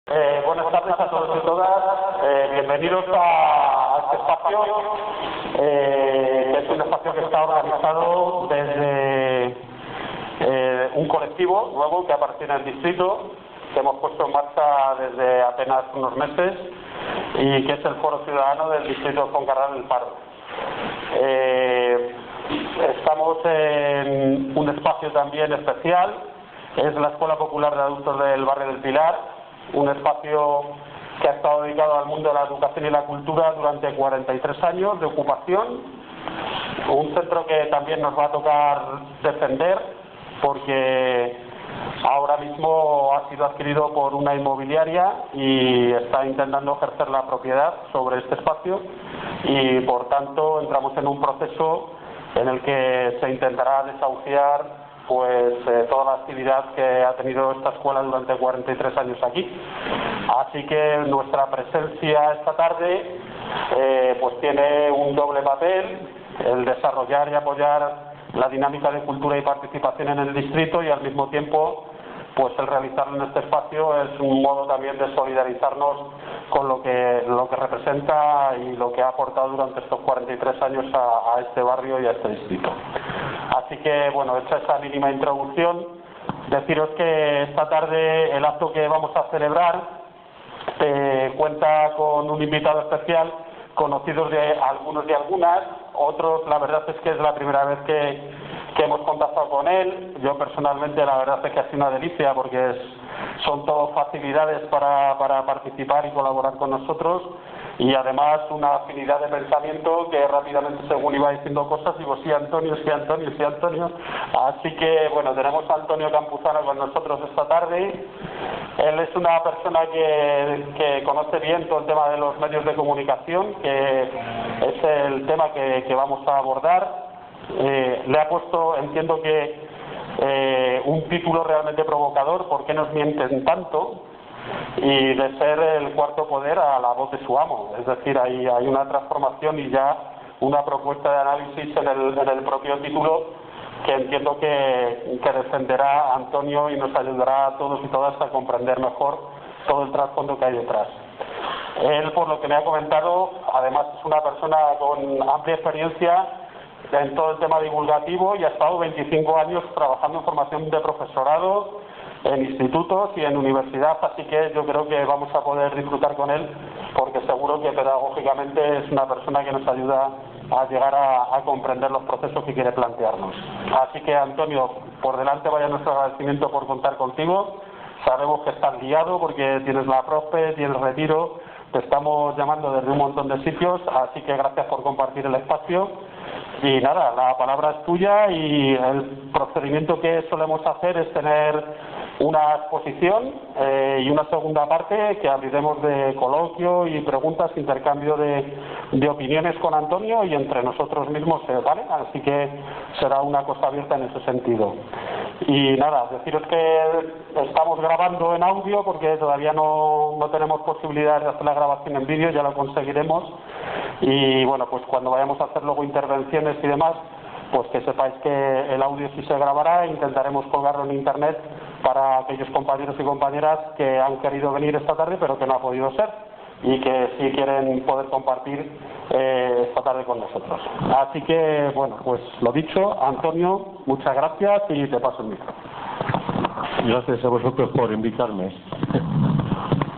Buenas tardes a todos y todas. Bienvenidos a este espacio, que es un espacio que está organizado desde un colectivo nuevo que aparece en el distrito, que hemos puesto en marcha desde apenas unos meses y que es el Foro Ciudadano del distrito de Fuencarral del Pardo. Estamos en un espacio también especial, es la Escuela Popular de Adultos del Barrio del Pilar, un espacio que ha estado dedicado al mundo de la educación y la cultura durante 43 años de ocupación, un centro que también nos va a tocar defender porque ahora mismo ha sido adquirido por una inmobiliaria y está intentando ejercer la propiedad sobre este espacio y por tanto entramos en un proceso en el que se intentará desahuciar toda la actividad que ha tenido esta escuela durante 43 años aquí. Así que nuestra presencia esta tarde tiene un doble papel, el desarrollar y apoyar la dinámica de cultura y participación en el distrito y al mismo tiempo el realizarlo en este espacio es un modo también de solidarizarnos con lo que representa y lo que ha aportado durante estos 43 años a este barrio y a este distrito. Así que, hecha esa mínima introducción, deciros que esta tarde el acto que vamos a celebrar cuenta con un invitado especial, conocidos de algunos y algunas, otros la verdad es que es la primera vez que hemos contactado con él. Yo personalmente la verdad es que ha sido una delicia porque son todo facilidades para participar y colaborar con nosotros y además una afinidad de pensamiento que rápidamente según iba diciendo cosas digo sí Antonio, sí Antonio, sí Antonio. Así que tenemos a Antonio Campuzano con nosotros esta tarde. Él es una persona que conoce bien todo el tema de los medios de comunicación, que es el tema que vamos a abordar. Le ha puesto, entiendo que un título realmente provocador, ¿por qué nos mienten tanto? Y de ser el cuarto poder a la voz de su amo, es decir, hay una transformación y ya una propuesta de análisis en el propio título que entiendo que defenderá Antonio y nos ayudará a todos y todas a comprender mejor todo el trasfondo que hay detrás. Él, por lo que me ha comentado, además es una persona con amplia experiencia en todo el tema divulgativo y ha estado 25 años trabajando en formación de profesorado en institutos y en universidad, así que yo creo que vamos a poder disfrutar con él porque seguro que pedagógicamente es una persona que nos ayuda a llegar a comprender los procesos que quiere plantearnos. Así que Antonio, por delante vaya nuestro agradecimiento por contar contigo. Sabemos que estás liado porque tienes la profe, tienes retiro, te estamos llamando desde un montón de sitios, así que gracias por compartir el espacio. Y nada, la palabra es tuya y el procedimiento que solemos hacer es tener una exposición y una segunda parte que abriremos de coloquio y preguntas, intercambio de opiniones con Antonio y entre nosotros mismos, ¿vale? Así que será una cosa abierta en ese sentido. Y nada, deciros que estamos grabando en audio porque todavía no tenemos posibilidad de hacer la grabación en vídeo, ya lo conseguiremos. Y cuando vayamos a hacer luego intervenciones y demás, que sepáis que el audio sí se grabará e intentaremos colgarlo en internet para aquellos compañeros y compañeras que han querido venir esta tarde pero que no ha podido ser y que sí quieren poder compartir esta tarde con nosotros. Así que, lo dicho, Antonio, muchas gracias y te paso el micro. Gracias a vosotros por invitarme.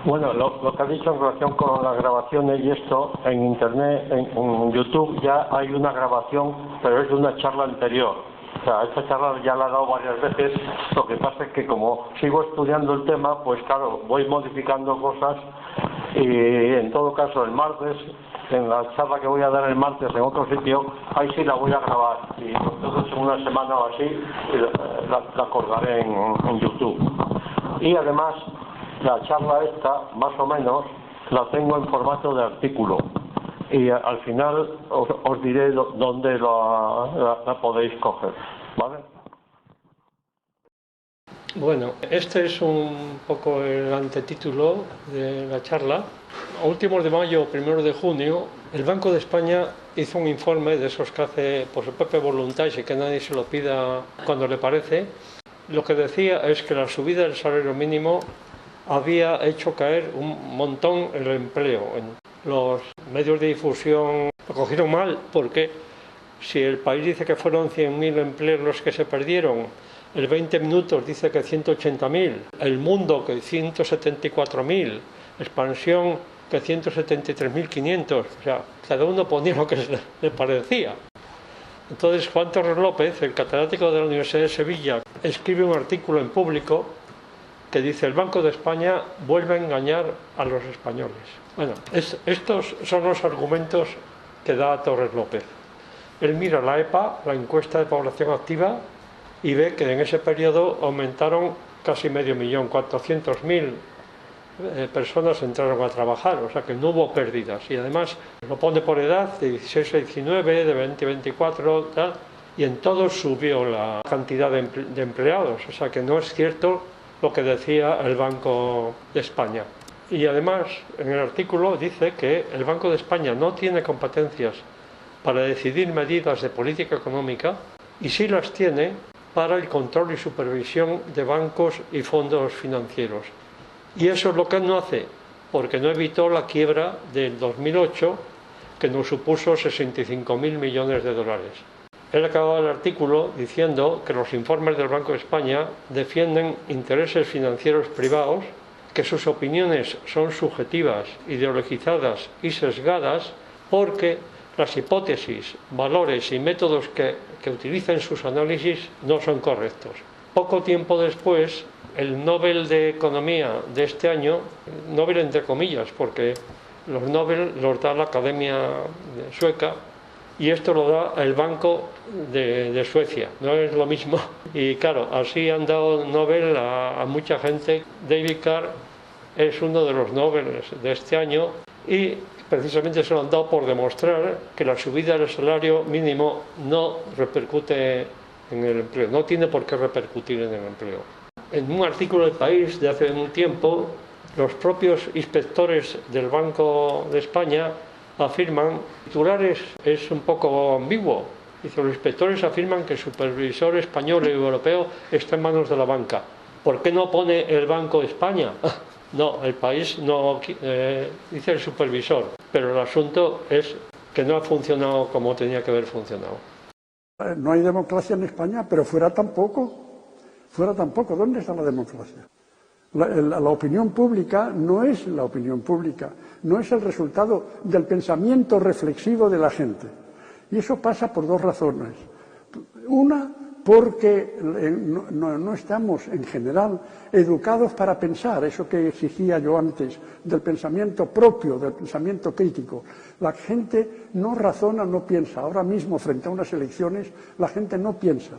Lo que has dicho en relación con las grabaciones y esto, en internet, en YouTube ya hay una grabación, pero es de una charla anterior. O sea, esta charla ya la he dado varias veces, lo que pasa es que como sigo estudiando el tema, claro, voy modificando cosas y en todo caso el martes, en la charla que voy a dar el martes en otro sitio, ahí sí la voy a grabar y entonces en una semana o así la colgaré en YouTube. Y además la charla esta, más o menos, la tengo en formato de artículo y al final os diré dónde la podéis coger, ¿vale? Bueno, este es un poco el antetítulo de la charla. A últimos de mayo o primeros de junio, el Banco de España hizo un informe de esos que hace por su propia voluntad y que nadie se lo pida cuando le parece. Lo que decía es que la subida del salario mínimo había hecho caer un montón el empleo. Los medios de difusión lo cogieron mal porque si el país dice que fueron 100.000 empleos los que se perdieron, el 20 minutos dice que 180.000, el Mundo que 174.000, Expansión que 173.500, o sea, cada uno ponía lo que le parecía. Entonces Juan Torres López, el catedrático de la Universidad de Sevilla, escribe un artículo en Público que dice: el Banco de España vuelve a engañar a los españoles. Bueno, estos son los argumentos que da Torres López. Él mira la EPA, la encuesta de población activa, y ve que en ese periodo aumentaron casi 500.000, 400.000 personas entraron a trabajar, o sea que no hubo pérdidas. Y además lo pone por edad, de 16 a 19, de 20 a 24, tal, y en todos subió la cantidad de empleados, o sea que no es cierto lo que decía el Banco de España. Y además en el artículo dice que el Banco de España no tiene competencias para decidir medidas de política económica y sí las tiene para el control y supervisión de bancos y fondos financieros. Y eso es lo que él no hace, porque no evitó la quiebra del 2008, que nos supuso 65.000 millones de dólares. Él acababa el artículo diciendo que los informes del Banco de España defienden intereses financieros privados, que sus opiniones son subjetivas, ideologizadas y sesgadas, porque las hipótesis, valores y métodos que utiliza en sus análisis no son correctos. Poco tiempo después, el Nobel de Economía de este año, Nobel entre comillas, porque los Nobel los da la Academia Sueca y esto lo da el Banco de Suecia, no es lo mismo. Y claro, así han dado Nobel a mucha gente. David Carr es uno de los Nobel de este año y precisamente se lo han dado por demostrar que la subida del salario mínimo no repercute en el empleo, no tiene por qué repercutir en el empleo. En un artículo del País de hace un tiempo, los propios inspectores del Banco de España afirman, titulares es un poco ambiguo, dice: los inspectores afirman que el supervisor español y europeo está en manos de la banca. ¿Por qué no pone el Banco de España? No, el País no dice el supervisor, pero el asunto es que no ha funcionado como tenía que haber funcionado. No hay democracia en España, pero fuera tampoco. Fuera tampoco. ¿Dónde está la democracia? La opinión pública no es la opinión pública, no es el resultado del pensamiento reflexivo de la gente. Y eso pasa por dos razones. Una, porque no estamos en general educados para pensar, eso que exigía yo antes, del pensamiento propio, del pensamiento crítico. La gente no razona, no piensa. Ahora mismo, frente a unas elecciones, la gente no piensa.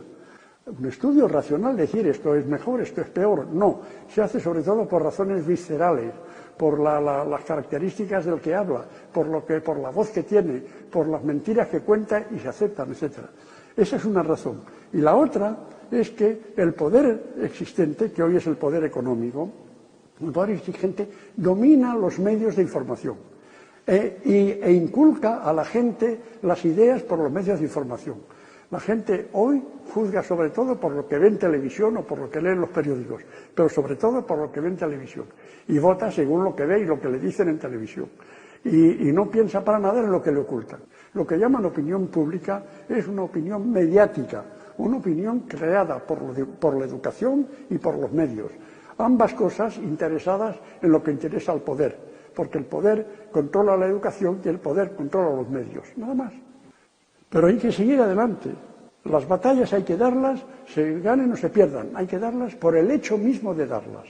Un estudio racional, decir esto es mejor, esto es peor, no. Se hace sobre todo por razones viscerales, por las características del que habla, por la voz que tiene, por las mentiras que cuenta y se aceptan, etc. Esa es una razón. Y la otra es que el poder existente, que hoy es el poder económico, el poder existente domina los medios de información e inculca a la gente las ideas por los medios de información. La gente hoy juzga sobre todo por lo que ve en televisión o por lo que lee en los periódicos, pero sobre todo por lo que ve en televisión. Y vota según lo que ve y lo que le dicen en televisión. Y no piensa para nada en lo que le ocultan. Lo que llaman opinión pública es una opinión mediática, una opinión creada por la educación y por los medios. Ambas cosas interesadas en lo que interesa al poder, porque el poder controla la educación y el poder controla los medios, nada más. Pero hay que seguir adelante. Las batallas hay que darlas, se ganen o se pierdan. Hay que darlas por el hecho mismo de darlas.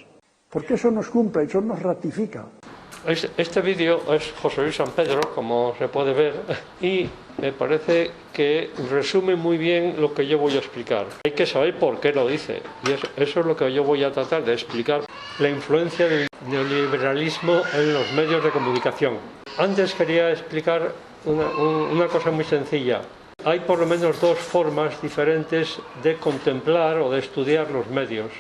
Porque eso nos cumple, eso nos ratifica. Este vídeo es José Luis San Pedro, como se puede ver, y me parece que resume muy bien lo que yo voy a explicar. Hay que saber por qué lo dice, y eso es lo que yo voy a tratar de explicar, la influencia del neoliberalismo en los medios de comunicación. Antes quería explicar una cosa muy sencilla. Hay por lo menos dos formas diferentes de contemplar o de estudiar los medios.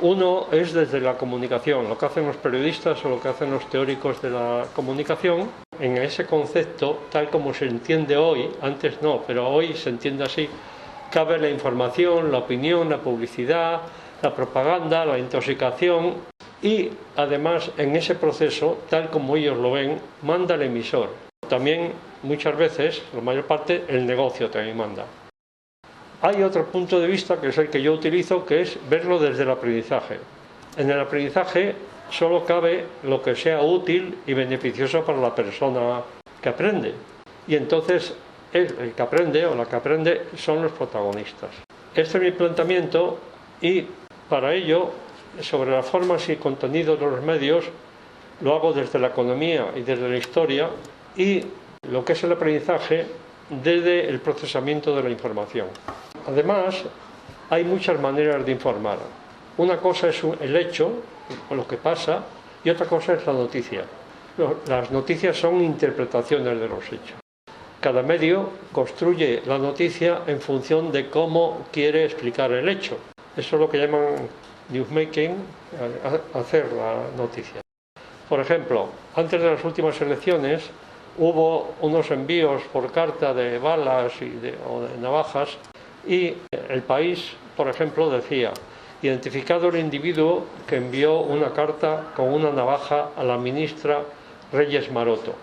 Uno es desde la comunicación, lo que hacen los periodistas o lo que hacen los teóricos de la comunicación. En ese concepto, tal como se entiende hoy, antes no, pero hoy se entiende así, cabe la información, la opinión, la publicidad, la propaganda, la intoxicación y además en ese proceso, tal como ellos lo ven, manda el emisor. También muchas veces, la mayor parte, el negocio también manda. Hay otro punto de vista que es el que yo utilizo, que es verlo desde el aprendizaje. En el aprendizaje solo cabe lo que sea útil y beneficioso para la persona que aprende. Y entonces el que aprende o la que aprende son los protagonistas. Este es mi planteamiento y para ello, sobre las formas y contenidos de los medios, lo hago desde la economía y desde la historia y lo que es el aprendizaje desde el procesamiento de la información. Además, hay muchas maneras de informar. Una cosa es el hecho, o lo que pasa, y otra cosa es la noticia. Las noticias son interpretaciones de los hechos. Cada medio construye la noticia en función de cómo quiere explicar el hecho. Eso es lo que llaman newsmaking, hacer la noticia. Por ejemplo, antes de las últimas elecciones hubo unos envíos por carta de balas o de navajas y El País, por ejemplo, decía: identificado el individuo que envió una carta con una navaja a la ministra Reyes Maroto.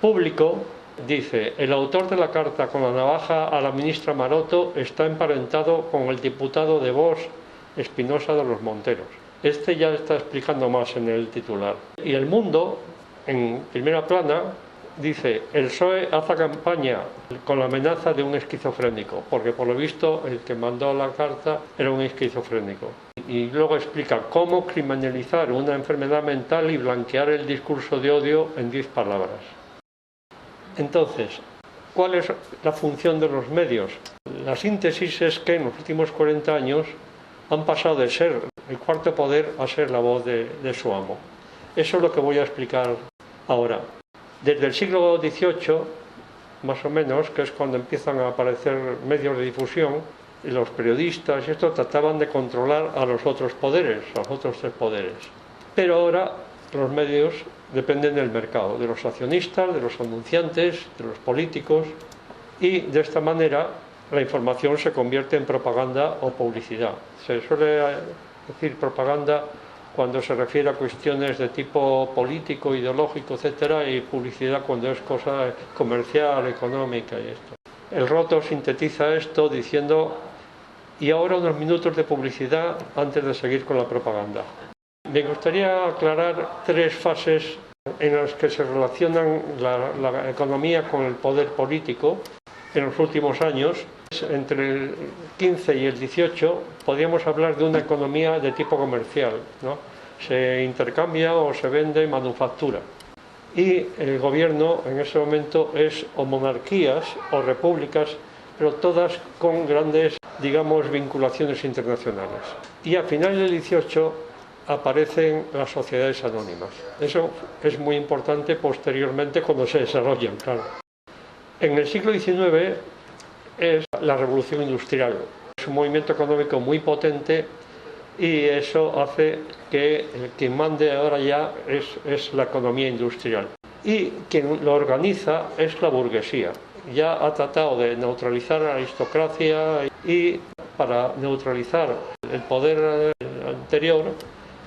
Público dice: el autor de la carta con la navaja a la ministra Maroto está emparentado con el diputado de Vox, Espinosa de los Monteros. Este ya está explicando más en el titular. Y El Mundo, en primera plana, dice: el PSOE hace campaña con la amenaza de un esquizofrénico, porque por lo visto el que mandó la carta era un esquizofrénico. Y luego explica cómo criminalizar una enfermedad mental y blanquear el discurso de odio en 10 palabras. Entonces, ¿cuál es la función de los medios? La síntesis es que en los últimos 40 años han pasado de ser el cuarto poder a ser la voz de su amo. Eso es lo que voy a explicar ahora. Desde el siglo XVIII, más o menos, que es cuando empiezan a aparecer medios de difusión, y los periodistas y esto trataban de controlar a los otros poderes, a los otros 3 poderes. Pero ahora los medios dependen del mercado, de los accionistas, de los anunciantes, de los políticos, y de esta manera la información se convierte en propaganda o publicidad. Se suele decir propaganda cuando se refiere a cuestiones de tipo político, ideológico, etcétera, y publicidad cuando es cosa comercial, económica y esto. El Roto sintetiza esto diciendo: y ahora unos minutos de publicidad antes de seguir con la propaganda. Me gustaría aclarar 3 fases en las que se relacionan la economía con el poder político en los últimos años. Entre el 15 y el 18 podríamos hablar de una economía de tipo comercial, ¿no? Se intercambia o se vende manufactura. Y el gobierno en ese momento es o monarquías o repúblicas, pero todas con grandes, digamos, vinculaciones internacionales. Y a finales del 18 aparecen las sociedades anónimas. Eso es muy importante posteriormente cuando se desarrollan, claro. En el siglo XIX es la revolución industrial. Es un movimiento económico muy potente y eso hace que quien mande ahora ya es la economía industrial. Y quien lo organiza es la burguesía. Ya ha tratado de neutralizar a la aristocracia y para neutralizar el poder anterior,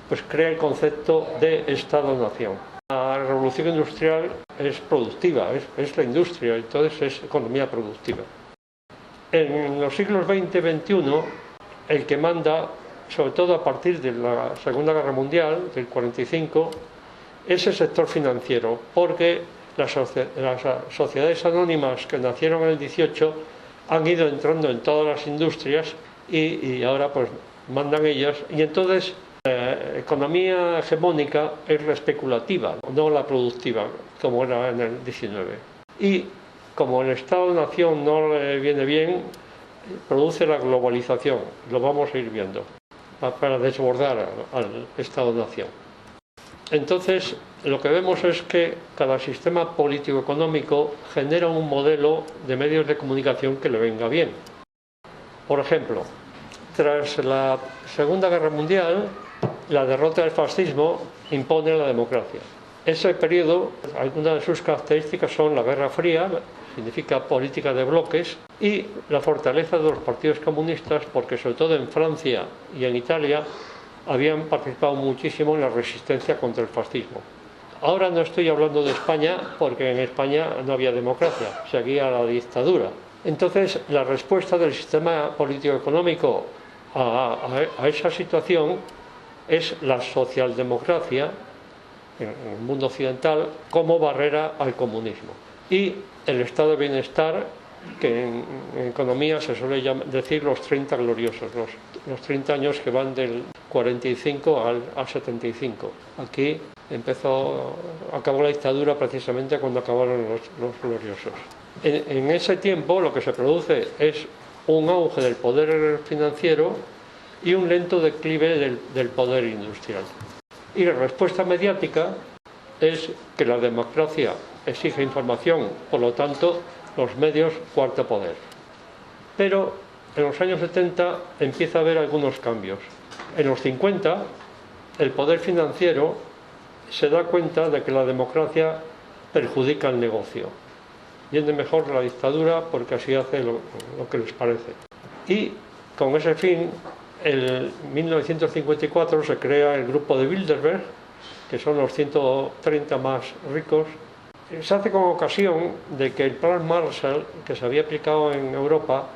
pues crea el concepto de Estado-nación. La revolución industrial es productiva, es la industria, entonces es economía productiva. En los siglos XX y XXI, el que manda, sobre todo a partir de la Segunda Guerra Mundial, del 45, es el sector financiero, porque las sociedades anónimas que nacieron en el 18 han ido entrando en todas las industrias y ahora pues mandan ellas, y entonces la economía hegemónica es la especulativa, no la productiva, como era en el 19. Y como el Estado-nación no le viene bien, produce la globalización, lo vamos a ir viendo, para desbordar al Estado-nación. Entonces, lo que vemos es que cada sistema político-económico genera un modelo de medios de comunicación que le venga bien. Por ejemplo, tras la Segunda Guerra Mundial, la derrota del fascismo impone la democracia. Ese periodo, algunas de sus características son la Guerra Fría, significa política de bloques, y la fortaleza de los partidos comunistas, porque sobre todo en Francia y en Italia habían participado muchísimo en la resistencia contra el fascismo. Ahora no estoy hablando de España porque en España no había democracia, seguía la dictadura. Entonces, la respuesta del sistema político-económico a esa situación es la socialdemocracia en el mundo occidental como barrera al comunismo. Y el estado de bienestar, que en economía se suele decir los 30 gloriosos, los 30 años que van del 45 al 75. Aquí acabó la dictadura precisamente cuando acabaron los gloriosos. En ese tiempo lo que se produce es un auge del poder financiero y un lento declive del poder industrial. Y la respuesta mediática es que la democracia exige información, por lo tanto, los medios, cuarto poder. Pero en los años 70 empieza a haber algunos cambios. En los 50, el poder financiero se da cuenta de que la democracia perjudica el negocio. Viene mejor la dictadura porque así hace lo que les parece. Y con ese fin, en 1954 se crea el grupo de Bilderberg, que son los 130 más ricos. Se hace con ocasión de que el plan Marshall, que se había aplicado en Europa,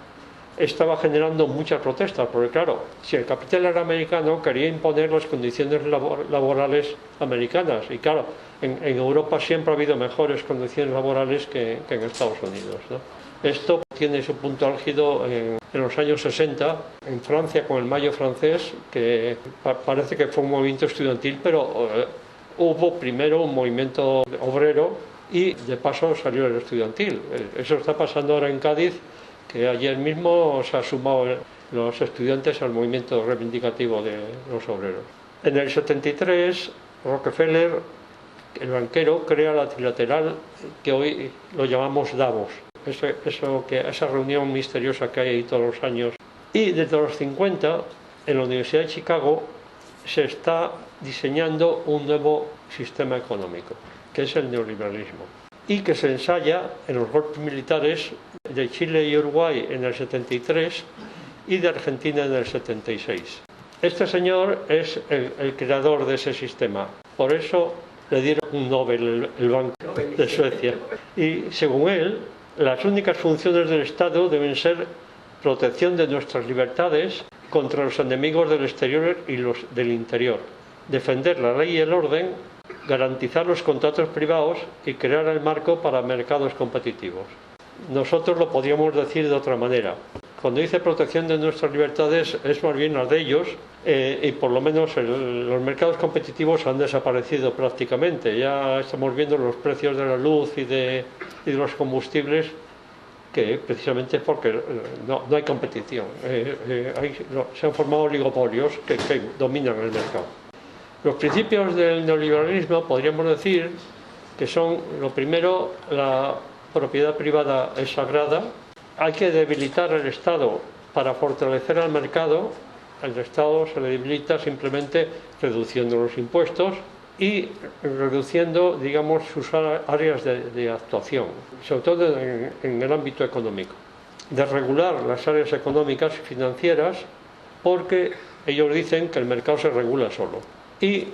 estaba generando muchas protestas, porque claro, si el capital era americano, quería imponer las condiciones laborales americanas, y claro, en Europa siempre ha habido mejores condiciones laborales que en Estados Unidos, ¿no? Esto tiene su punto álgido en los años 60, en Francia con el Mayo francés, que parece que fue un movimiento estudiantil, pero hubo primero un movimiento obrero y de paso salió el estudiantil. Eso está pasando ahora en Cádiz, que ayer mismo se han sumado los estudiantes al movimiento reivindicativo de los obreros. En el 73, Rockefeller, el banquero, crea la trilateral que hoy lo llamamos Davos. Esa reunión misteriosa que hay ahí todos los años. Y desde los 50, en la Universidad de Chicago, se está diseñando un nuevo sistema económico, que es el neoliberalismo, y que se ensaya en los golpes militares de Chile y Uruguay en el 73 y de Argentina en el 76. Este señor es el creador de ese sistema, por eso le dieron un Nobel el Banco de Suecia. Y según él, las únicas funciones del Estado deben ser protección de nuestras libertades contra los enemigos del exterior y los del interior, defender la ley y el orden, garantizar los contratos privados y crear el marco para mercados competitivos. Nosotros lo podríamos decir de otra manera. Cuando dice protección de nuestras libertades es más bien las de ellos, y por lo menos los mercados competitivos han desaparecido prácticamente. Ya estamos viendo los precios de la luz y de los combustibles, que precisamente es porque no hay competición. Se han formado oligopolios que dominan el mercado. Los principios del neoliberalismo podríamos decir que son, lo primero, la propiedad privada es sagrada. Hay que debilitar el Estado para fortalecer al mercado. El Estado se le debilita simplemente reduciendo los impuestos y reduciendo, digamos, sus áreas de actuación, sobre todo en el ámbito económico. Desregular las áreas económicas y financieras porque ellos dicen que el mercado se regula solo. Y,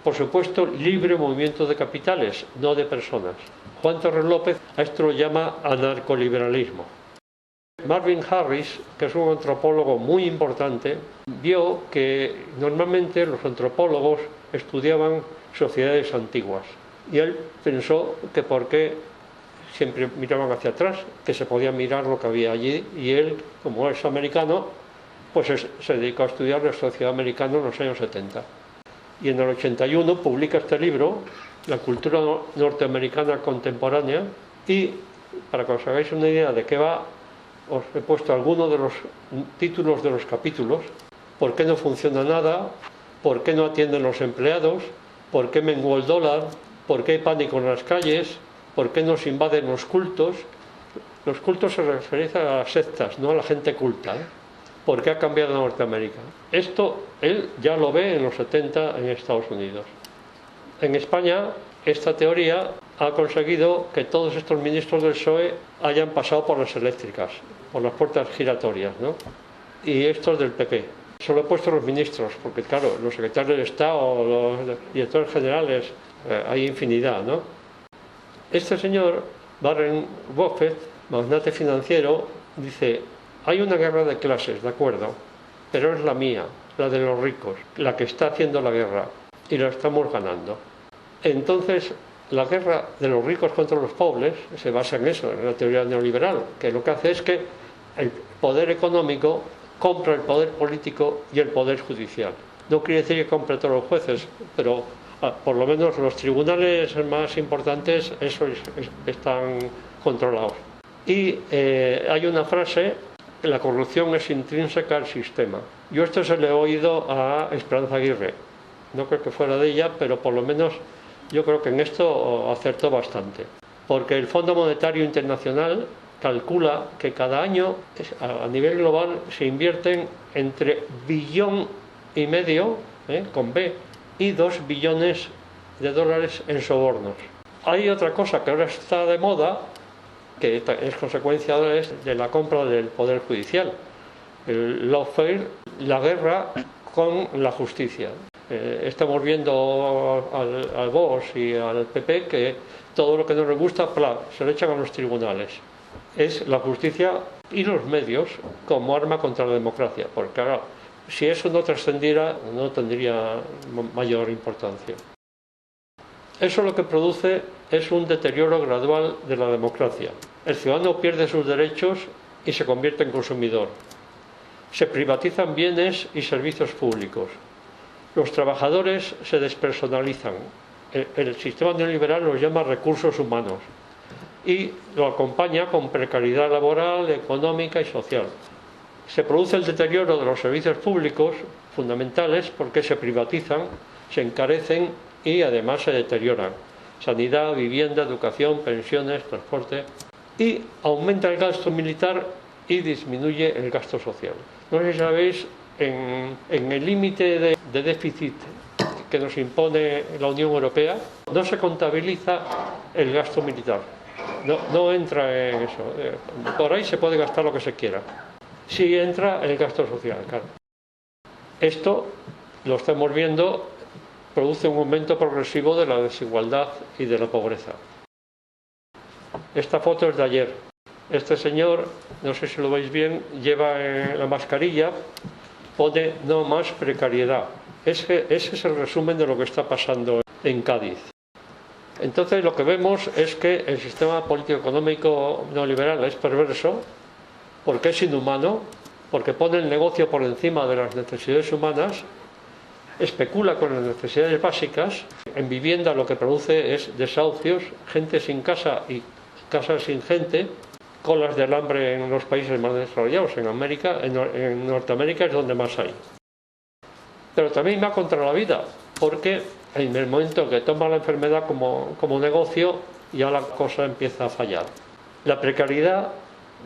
por supuesto, libre movimiento de capitales, no de personas. Juan Torres López a esto lo llama anarcoliberalismo. Marvin Harris, que es un antropólogo muy importante, vio que normalmente los antropólogos estudiaban sociedades antiguas. Y él pensó que por qué siempre miraban hacia atrás, que se podía mirar lo que había allí. Y él, como es americano, pues se dedicó a estudiar la sociedad americana en los años 70. Y en el 81 publica este libro, La cultura norteamericana contemporánea, y para que os hagáis una idea de qué va, os he puesto algunos de los títulos de los capítulos. ¿Por qué no funciona nada? ¿Por qué no atienden los empleados? ¿Por qué menguó el dólar? ¿Por qué hay pánico en las calles? ¿Por qué nos invaden los cultos? Los cultos se refieren a las sectas, no a la gente culta, ¿eh? ¿Por qué ha cambiado Norteamérica? Esto él ya lo ve en los 70 en Estados Unidos. En España, esta teoría ha conseguido que todos estos ministros del PSOE hayan pasado por las eléctricas, por las puertas giratorias, ¿no? Y estos del PP. Solo he puesto los ministros, porque claro, los secretarios de Estado, los directores generales, hay infinidad, ¿no? Este señor, Warren Buffett, magnate financiero, dice, hay una guerra de clases, de acuerdo, pero es la mía, la de los ricos, la que está haciendo la guerra, y la estamos ganando. Entonces, la guerra de los ricos contra los pobres se basa en eso, en la teoría neoliberal, que lo que hace es que el poder económico compra el poder político y el poder judicial. No quiere decir que compre a todos los jueces, pero por lo menos los tribunales más importantes, eso están controlados. Y hay una frase, la corrupción es intrínseca al sistema. Yo esto se lo he oído a Esperanza Aguirre. No creo que fuera de ella, pero por lo menos yo creo que en esto acertó bastante. Porque el Fondo Monetario Internacional calcula que cada año a nivel global se invierten entre $1,5 billones, con B, y $2 billones en sobornos. Hay otra cosa que ahora está de moda, que es consecuencia de la compra del Poder Judicial, el lawfare, la guerra con la justicia. Estamos viendo al Vox y al PP que todo lo que no les gusta, se lo echan a los tribunales. Es la justicia y los medios como arma contra la democracia, porque claro, si eso no trascendiera, no tendría mayor importancia. Eso lo que produce es un deterioro gradual de la democracia. El ciudadano pierde sus derechos y se convierte en consumidor. Se privatizan bienes y servicios públicos. Los trabajadores se despersonalizan. El sistema neoliberal los llama recursos humanos y lo acompaña con precariedad laboral, económica y social. Se produce el deterioro de los servicios públicos fundamentales porque se privatizan, se encarecen y además se deterioran. Sanidad, vivienda, educación, pensiones, transporte. Y aumenta el gasto militar y disminuye el gasto social. No sé si sabéis, en el límite de déficit que nos impone la Unión Europea, no se contabiliza el gasto militar. No entra en eso. Por ahí se puede gastar lo que se quiera. Sí entra el gasto social, claro. Esto, lo estamos viendo, produce un aumento progresivo de la desigualdad y de la pobreza. Esta foto es de ayer. Este señor, no sé si lo veis bien, lleva la mascarilla, pone no más precariedad. Ese es el resumen de lo que está pasando en Cádiz. Entonces lo que vemos es que el sistema político-económico neoliberal es perverso porque es inhumano, porque pone el negocio por encima de las necesidades humanas, especula con las necesidades básicas. En vivienda lo que produce es desahucios, gente sin casa y casas sin gente, colas del hambre en los países más desarrollados, en Norteamérica es donde más hay. Pero también va contra la vida, porque en el momento que toma la enfermedad como negocio, ya la cosa empieza a fallar. La precariedad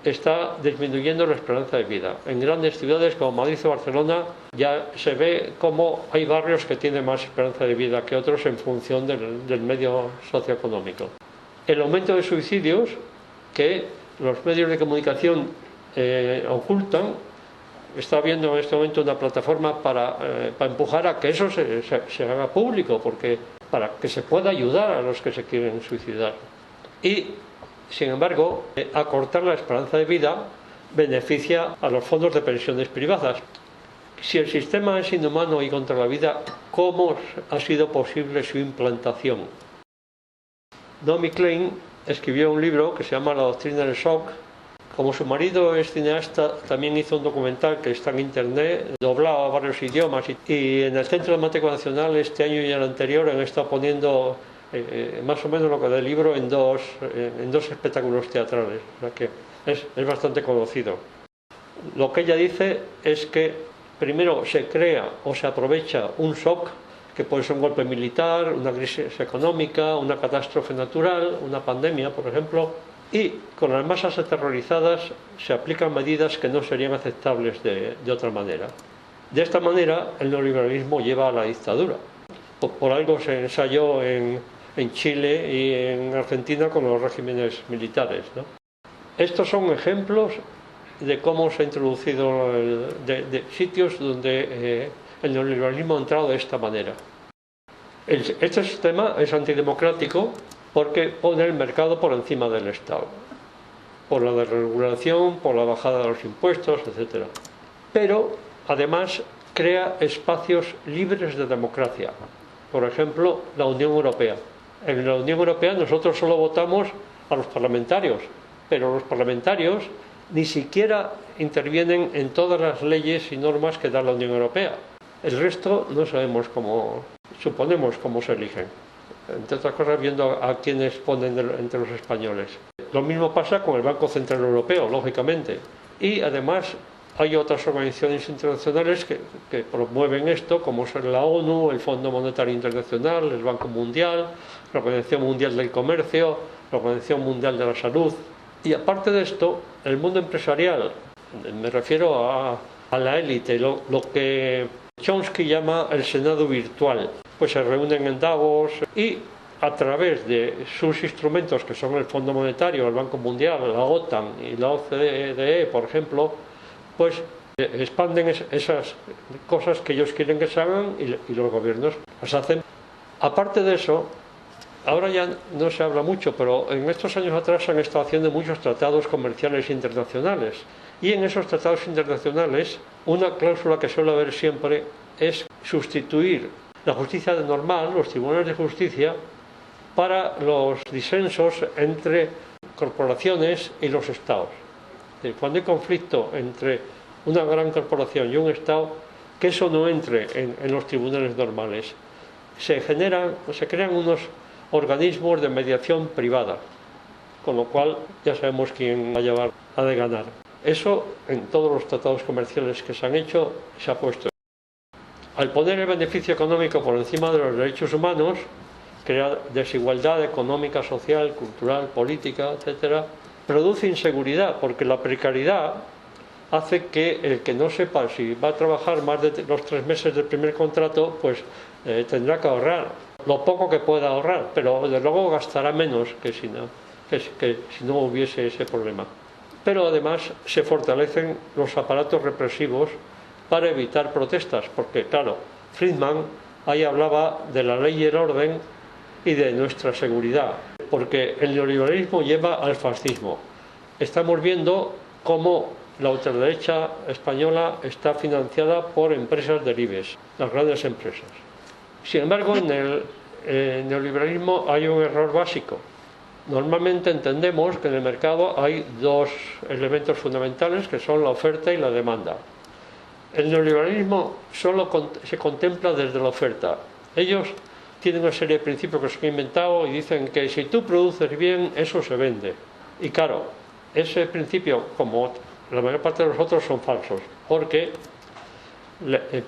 está disminuyendo la esperanza de vida. En grandes ciudades como Madrid o Barcelona ya se ve cómo hay barrios que tienen más esperanza de vida que otros en función del medio socioeconómico. El aumento de suicidios que los medios de comunicación ocultan. Está habiendo en este momento una plataforma para empujar a que eso se haga público, para que se pueda ayudar a los que se quieren suicidar. Y, sin embargo, acortar la esperanza de vida beneficia a los fondos de pensiones privadas. Si el sistema es inhumano y contra la vida, ¿cómo ha sido posible su implantación? Naomi Klein escribió un libro que se llama La doctrina del shock. Como su marido es cineasta, también hizo un documental que está en internet, doblado a varios idiomas. Y en el Centro Dramático Nacional este año y el anterior han estado poniendo más o menos lo que del libro en dos espectáculos teatrales. O sea que es bastante conocido. Lo que ella dice es que primero se crea o se aprovecha un shock, que puede ser un golpe militar, una crisis económica, una catástrofe natural, una pandemia, por ejemplo, y con las masas aterrorizadas se aplican medidas que no serían aceptables de otra manera. De esta manera el neoliberalismo lleva a la dictadura. Por algo se ensayó en Chile y en Argentina con los regímenes militares, ¿no? Estos son ejemplos de cómo se ha introducido, de sitios donde el neoliberalismo ha entrado de esta manera. Este sistema es antidemocrático porque pone el mercado por encima del Estado, por la desregulación, por la bajada de los impuestos, etc. Pero, además, crea espacios libres de democracia. Por ejemplo, la Unión Europea. En la Unión Europea nosotros solo votamos a los parlamentarios, pero los parlamentarios ni siquiera intervienen en todas las leyes y normas que da la Unión Europea. El resto no sabemos suponemos cómo se eligen. Entre otras cosas, viendo a quienes ponen entre los españoles. Lo mismo pasa con el Banco Central Europeo, lógicamente. Y además hay otras organizaciones internacionales que promueven esto, como son la ONU, el Fondo Monetario Internacional, el Banco Mundial, la Organización Mundial del Comercio, la Organización Mundial de la Salud. Y aparte de esto, el mundo empresarial, me refiero a la élite, lo que Chomsky llama el Senado virtual, pues se reúnen en Davos y a través de sus instrumentos, que son el Fondo Monetario, el Banco Mundial, la OTAN y la OCDE, por ejemplo, pues expanden esas cosas que ellos quieren que se hagan y los gobiernos las hacen. Aparte de eso, ahora ya no se habla mucho, pero en estos años atrás se han estado haciendo muchos tratados comerciales internacionales. Y en esos tratados internacionales, una cláusula que suele haber siempre es sustituir la justicia normal, los tribunales de justicia, para los disensos entre corporaciones y los estados. Cuando hay conflicto entre una gran corporación y un estado, que eso no entre en los tribunales normales. Se crean unos organismos de mediación privada, con lo cual ya sabemos quién va a llevar a de ganar. Eso en todos los tratados comerciales que se han hecho se ha puesto. Al poner el beneficio económico por encima de los derechos humanos, crea desigualdad económica, social, cultural, política, etc., produce inseguridad, porque la precariedad hace que el que no sepa si va a trabajar más de los 3 meses del primer contrato, pues tendrá que ahorrar lo poco que pueda ahorrar, pero desde luego gastará menos que si no hubiese ese problema. Pero además se fortalecen los aparatos represivos para evitar protestas, porque claro, Friedman ahí hablaba de la ley y el orden y de nuestra seguridad, porque el neoliberalismo lleva al fascismo. Estamos viendo cómo la ultraderecha española está financiada por empresas del IBEX, las grandes empresas. Sin embargo, en el neoliberalismo hay un error básico. Normalmente entendemos que en el mercado hay 2 elementos fundamentales, que son la oferta y la demanda. El neoliberalismo solo se contempla desde la oferta. Ellos tienen una serie de principios que se han inventado y dicen que si tú produces bien, eso se vende. Y claro, ese principio, como la mayor parte de los otros, son falsos, porque,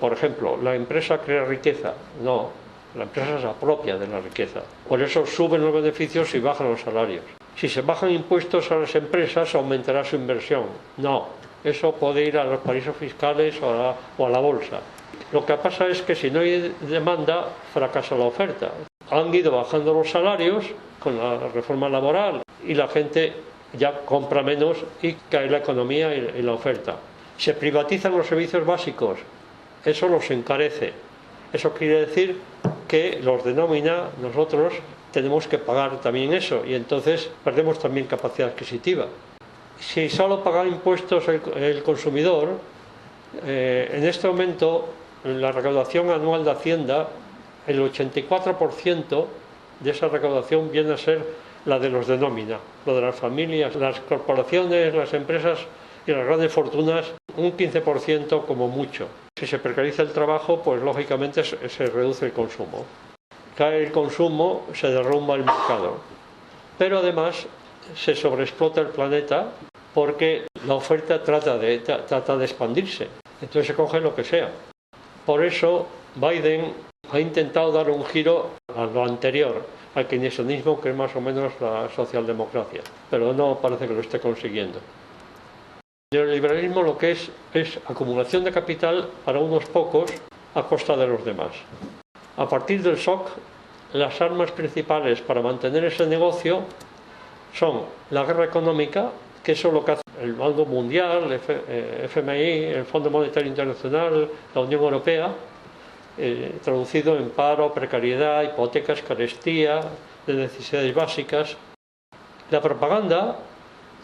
por ejemplo, la empresa crea riqueza. No, la empresa se apropia de la riqueza. Por eso suben los beneficios y bajan los salarios. Si se bajan impuestos a las empresas, aumentará su inversión. No, eso puede ir a los paraísos fiscales o a la bolsa. Lo que pasa es que si no hay demanda, fracasa la oferta. Han ido bajando los salarios con la reforma laboral y la gente ya compra menos y cae la economía y la oferta. Se privatizan los servicios básicos, eso los encarece. Eso quiere decir que los de nómina, nosotros tenemos que pagar también eso y entonces perdemos también capacidad adquisitiva. Si solo paga impuestos el consumidor, en este momento en la recaudación anual de Hacienda, el 84% de esa recaudación viene a ser la de los de nómina, lo de las familias, las corporaciones, las empresas y las grandes fortunas, un 15% como mucho. Si se precariza el trabajo, pues lógicamente se reduce el consumo. Cae el consumo, se derrumba el mercado. Pero además se sobreexplota el planeta porque la oferta trata de expandirse. Entonces se coge lo que sea. Por eso Biden ha intentado dar un giro a lo anterior, al keynesianismo, que es más o menos la socialdemocracia, pero no parece que lo esté consiguiendo. El neoliberalismo lo que es acumulación de capital para unos pocos a costa de los demás. A partir del shock, las armas principales para mantener ese negocio son la guerra económica, que eso lo que hace el Banco Mundial, el FMI, el Fondo Monetario Internacional, la Unión Europea, traducido en paro, precariedad, hipotecas, carestía, de necesidades básicas. La propaganda,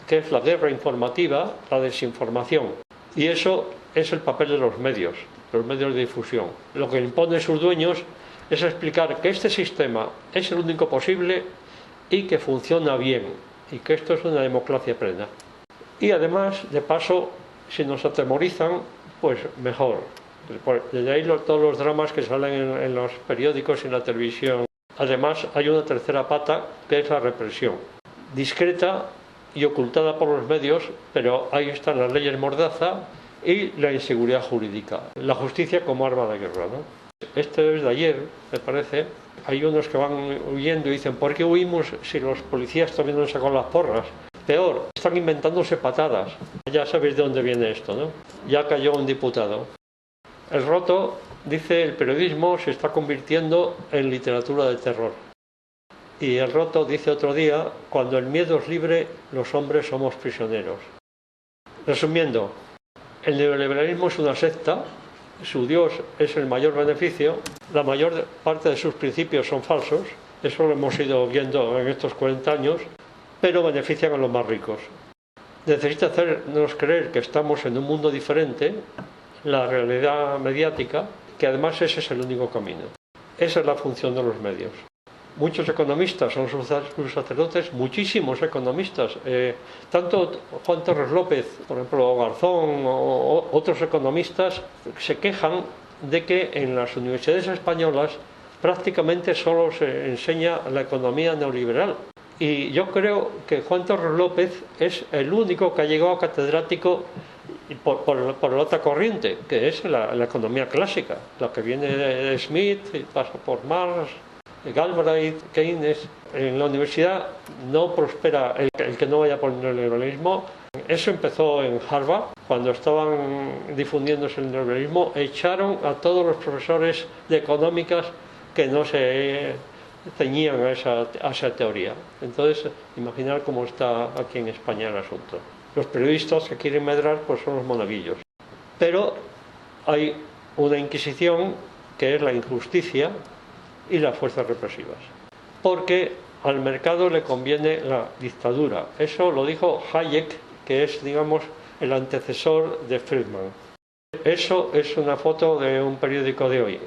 que es la guerra informativa, la desinformación. Y eso es el papel de los medios de difusión. Lo que imponen sus dueños es explicar que este sistema es el único posible y que funciona bien, y que esto es una democracia plena. Y además, de paso, si nos atemorizan, pues mejor. Desde ahí todos los dramas que salen en los periódicos y en la televisión. Además, hay una tercera pata, que es la represión. Discreta y ocultada por los medios, pero ahí están las leyes mordaza y la inseguridad jurídica. La justicia como arma de guerra, ¿no? Este es de ayer, me parece. Hay unos que van huyendo y dicen, ¿por qué huimos si los policías también nos sacan las porras? Peor, están inventándose patadas. Ya sabéis de dónde viene esto, ¿no? Ya cayó un diputado. El Roto dice, el periodismo se está convirtiendo en literatura de terror. Y el Roto dice otro día, cuando el miedo es libre, los hombres somos prisioneros. Resumiendo, el neoliberalismo es una secta, su Dios es el mayor beneficio, la mayor parte de sus principios son falsos, eso lo hemos ido viendo en estos 40 años, pero benefician a los más ricos. Necesita hacernos creer que estamos en un mundo diferente, la realidad mediática, que además ese es el único camino. Esa es la función de los medios. Muchos economistas son sus sacerdotes, muchísimos economistas, tanto Juan Torres López, por ejemplo, Garzón o otros economistas, se quejan de que en las universidades españolas prácticamente solo se enseña la economía neoliberal. Y yo creo que Juan Torres López es el único que ha llegado catedrático por la otra corriente, que es la economía clásica, la que viene de Smith y pasa por Marx, Galbraith, Keynes. En la universidad no prospera el que no vaya por el neoliberalismo. Eso empezó en Harvard, cuando estaban difundiéndose el neoliberalismo, echaron a todos los profesores de económicas que no se ceñían a esa teoría. Entonces, imaginar cómo está aquí en España el asunto. Los periodistas que quieren medrar pues son los monaguillos. Pero hay una inquisición que es la injusticia y las fuerzas represivas. Porque al mercado le conviene la dictadura. Eso lo dijo Hayek, que es, digamos, el antecesor de Friedman. Eso es una foto de un periódico de hoy,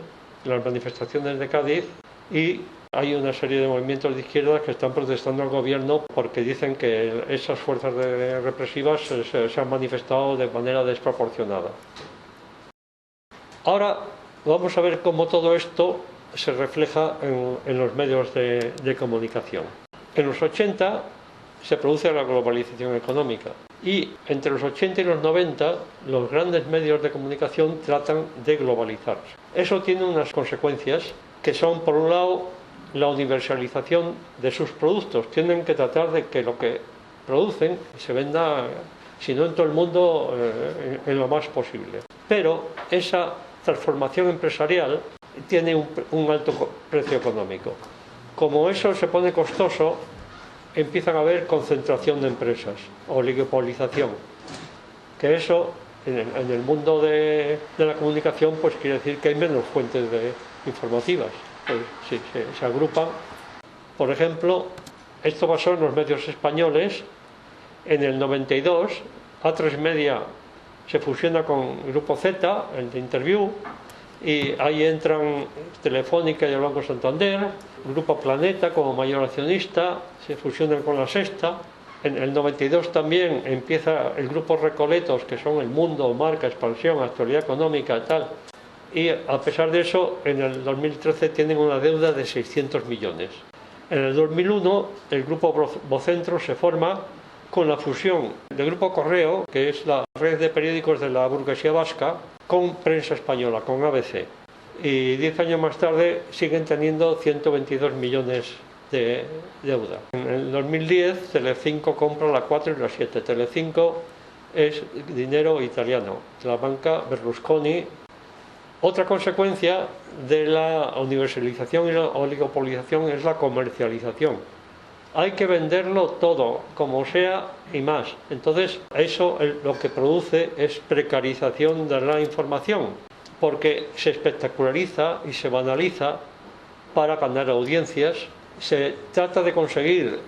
las manifestaciones de Cádiz, y hay una serie de movimientos de izquierda que están protestando al gobierno porque dicen que esas fuerzas represivas se han manifestado de manera desproporcionada. Ahora vamos a ver cómo todo esto se refleja en los medios de comunicación. En los 80 se produce la globalización económica y entre los 80 y los 90 los grandes medios de comunicación tratan de globalizar. Eso tiene unas consecuencias que son, por un lado, la universalización de sus productos. Tienen que tratar de que lo que producen se venda, si no en todo el mundo, en lo más posible. Pero esa transformación empresarial tiene un alto precio económico. Como eso se pone costoso, empiezan a haber concentración de empresas, oligopolización. Que eso, en el mundo de la comunicación, pues quiere decir que hay menos fuentes informativas. Pues, sí, se agrupan. Por ejemplo, esto pasó en los medios españoles. En el 92, A3 Media se fusiona con Grupo Z, el de Interview, y ahí entran Telefónica y el Banco Santander, Grupo Planeta como mayor accionista, se fusionan con La Sexta. En el 92 también empieza el Grupo Recoletos, que son El Mundo, Marca, Expansión, Actualidad Económica y tal. Y a pesar de eso, en el 2013 tienen una deuda de 600 millones. En el 2001, el Grupo Vocentro se forma con la fusión del Grupo Correo, que es la red de periódicos de la burguesía vasca, con Prensa Española, con ABC. Y 10 años más tarde siguen teniendo 122 millones de deuda. En el 2010, Telecinco compra la 4 y la 7. Telecinco es dinero italiano, de la banca Berlusconi. Otra consecuencia de la universalización y la oligopolización es la comercialización. hay que venderlo todo, como sea y más. Entonces, eso lo que produce es precarización de la información, porque se espectaculariza y se banaliza para ganar audiencias. Se trata de conseguir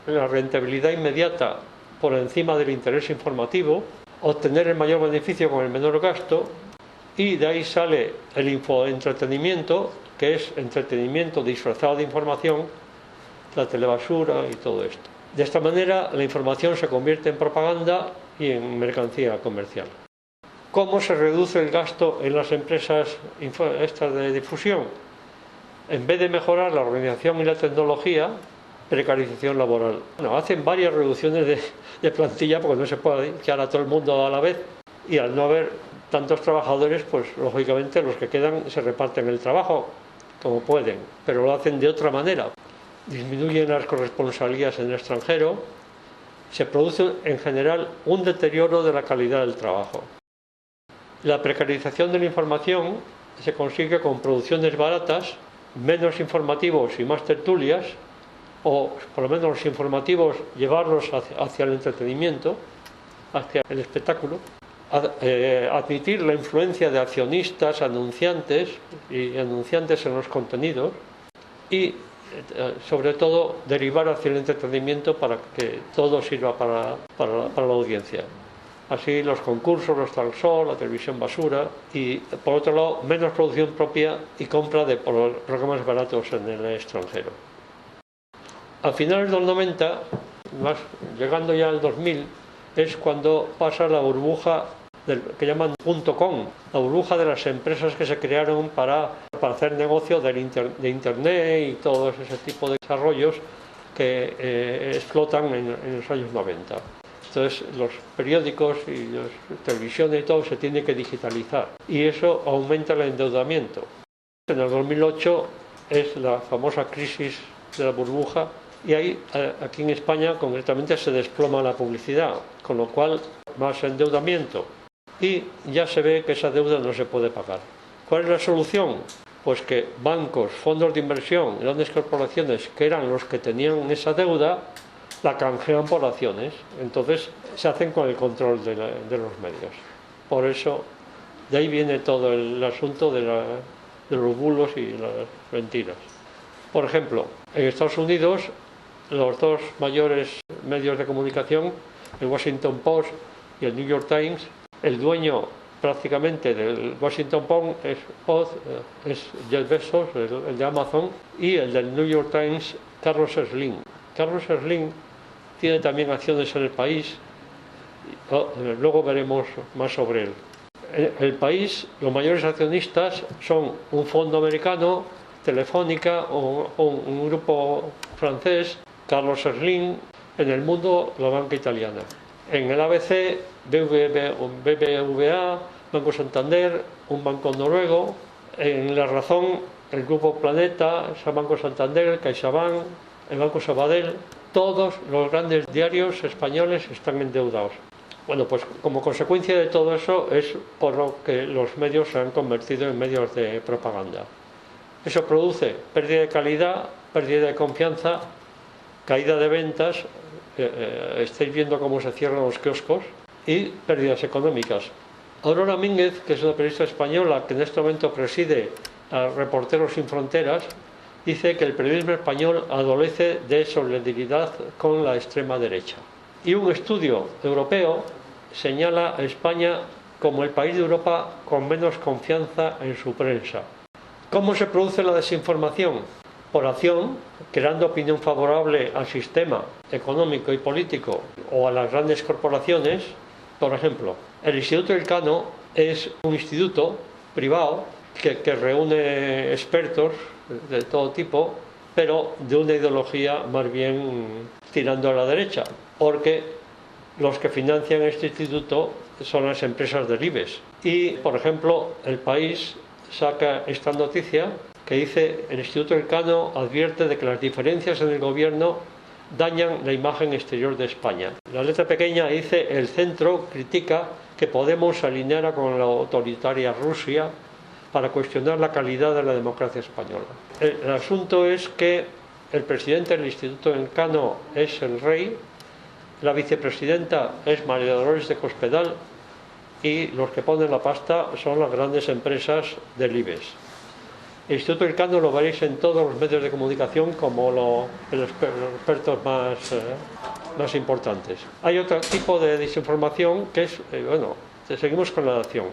la rentabilidad inmediata por encima del interés informativo, obtener el mayor beneficio con el menor gasto, y de ahí sale el infoentretenimiento, que es entretenimiento disfrazado de información, la telebasura y todo esto. De esta manera la información se convierte en propaganda y en mercancía comercial. ¿Cómo se reduce el gasto en las empresas estas de difusión? En vez de mejorar la organización y la tecnología, precarización laboral. Bueno, hacen varias reducciones de plantilla porque no se puede echar a todo el mundo a la vez, y al no haber tantos trabajadores, pues lógicamente los que quedan se reparten el trabajo como pueden, pero lo hacen de otra manera. Disminuyen las corresponsalías en el extranjero, se produce en general un deterioro de la calidad del trabajo. La precarización de la información se consigue con producciones baratas, menos informativos y más tertulias, o por lo menos los informativos llevarlos hacia el entretenimiento, hacia el espectáculo. Admitir la influencia de accionistas, anunciantes en los contenidos, y sobre todo derivar hacia el entretenimiento para que todo sirva para la audiencia. Así los concursos, los talk show, la televisión basura, y por otro lado menos producción propia y compra de programas baratos en el extranjero. A finales de los 90, llegando ya al 2000, es cuando pasa la burbuja que llaman .com, la burbuja de las empresas que se crearon para hacer negocio de Internet y todo ese tipo de desarrollos que explotan en los años 90. Entonces los periódicos y las televisiones y todo se tiene que digitalizar, y eso aumenta el endeudamiento. En el 2008 es la famosa crisis de la burbuja, y ahí, aquí en España concretamente, se desploma la publicidad, con lo cual más endeudamiento, y ya se ve que esa deuda no se puede pagar. ¿Cuál es la solución? Pues que bancos, fondos de inversión, grandes corporaciones, que eran los que tenían esa deuda, la canjean por acciones. Entonces se hacen con el control de los medios. Por eso, de ahí viene todo el asunto de los bulos y las mentiras. Por ejemplo, en Estados Unidos, los dos mayores medios de comunicación, el Washington Post y el New York Times, el dueño prácticamente del Washington Post es Jeff Bezos, el de Amazon, y el del New York Times, Carlos Slim. Carlos Slim tiene también acciones en El País, luego veremos más sobre él. El País, los mayores accionistas son un fondo americano, Telefónica, o un grupo francés, Carlos Slim. En El Mundo, la banca italiana. En el ABC, BBVA, Banco Santander, un banco noruego. En La Razón, el Grupo Planeta, Banco Santander, CaixaBank, el Banco Sabadell. Todos los grandes diarios españoles están endeudados. Bueno, pues como consecuencia de todo eso es por lo que los medios se han convertido en medios de propaganda. Eso produce pérdida de calidad, pérdida de confianza, caída de ventas, estáis viendo cómo se cierran los kioscos, y pérdidas económicas. Aurora Mínguez, que es una periodista española que en este momento preside a Reporteros Sin Fronteras, dice que el periodismo español adolece de solidaridad con la extrema derecha. Y un estudio europeo señala a España como el país de Europa con menos confianza en su prensa. ¿Cómo se produce la desinformación? Por acción, creando opinión favorable al sistema económico y político o a las grandes corporaciones. Por ejemplo, el Instituto Elcano es un instituto privado que reúne expertos de todo tipo, pero de una ideología más bien tirando a la derecha, porque los que financian este instituto son las empresas del IBEX. Y, por ejemplo, El País saca esta noticia que dice: el Instituto Elcano advierte de que las diferencias en el gobierno dañan la imagen exterior de España. La letra pequeña dice: el centro critica que Podemos se alineara con la autoritaria Rusia para cuestionar la calidad de la democracia española. El asunto es que el presidente del Instituto Elcano es el rey, la vicepresidenta es María Dolores de Cospedal y los que ponen la pasta son las grandes empresas del IBEX. El Instituto Elcano lo veréis en todos los medios de comunicación como los expertos más importantes. Hay otro tipo de desinformación que es, bueno, seguimos con la nación.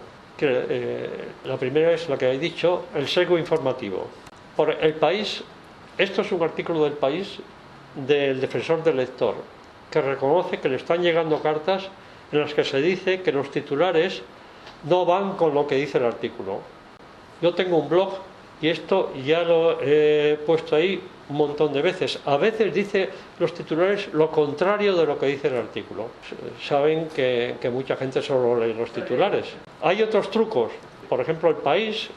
La primera es la que he dicho, el sesgo informativo. Por El País, esto es un artículo del País del defensor del lector, que reconoce que le están llegando cartas en las que se dice que los titulares no van con lo que dice el artículo. Yo tengo un blog y esto ya lo he puesto ahí un montón de veces. A veces dice los titulares lo contrario de lo que dice el artículo. Saben que mucha gente solo lee los titulares. Hay otros trucos. Por ejemplo, El País,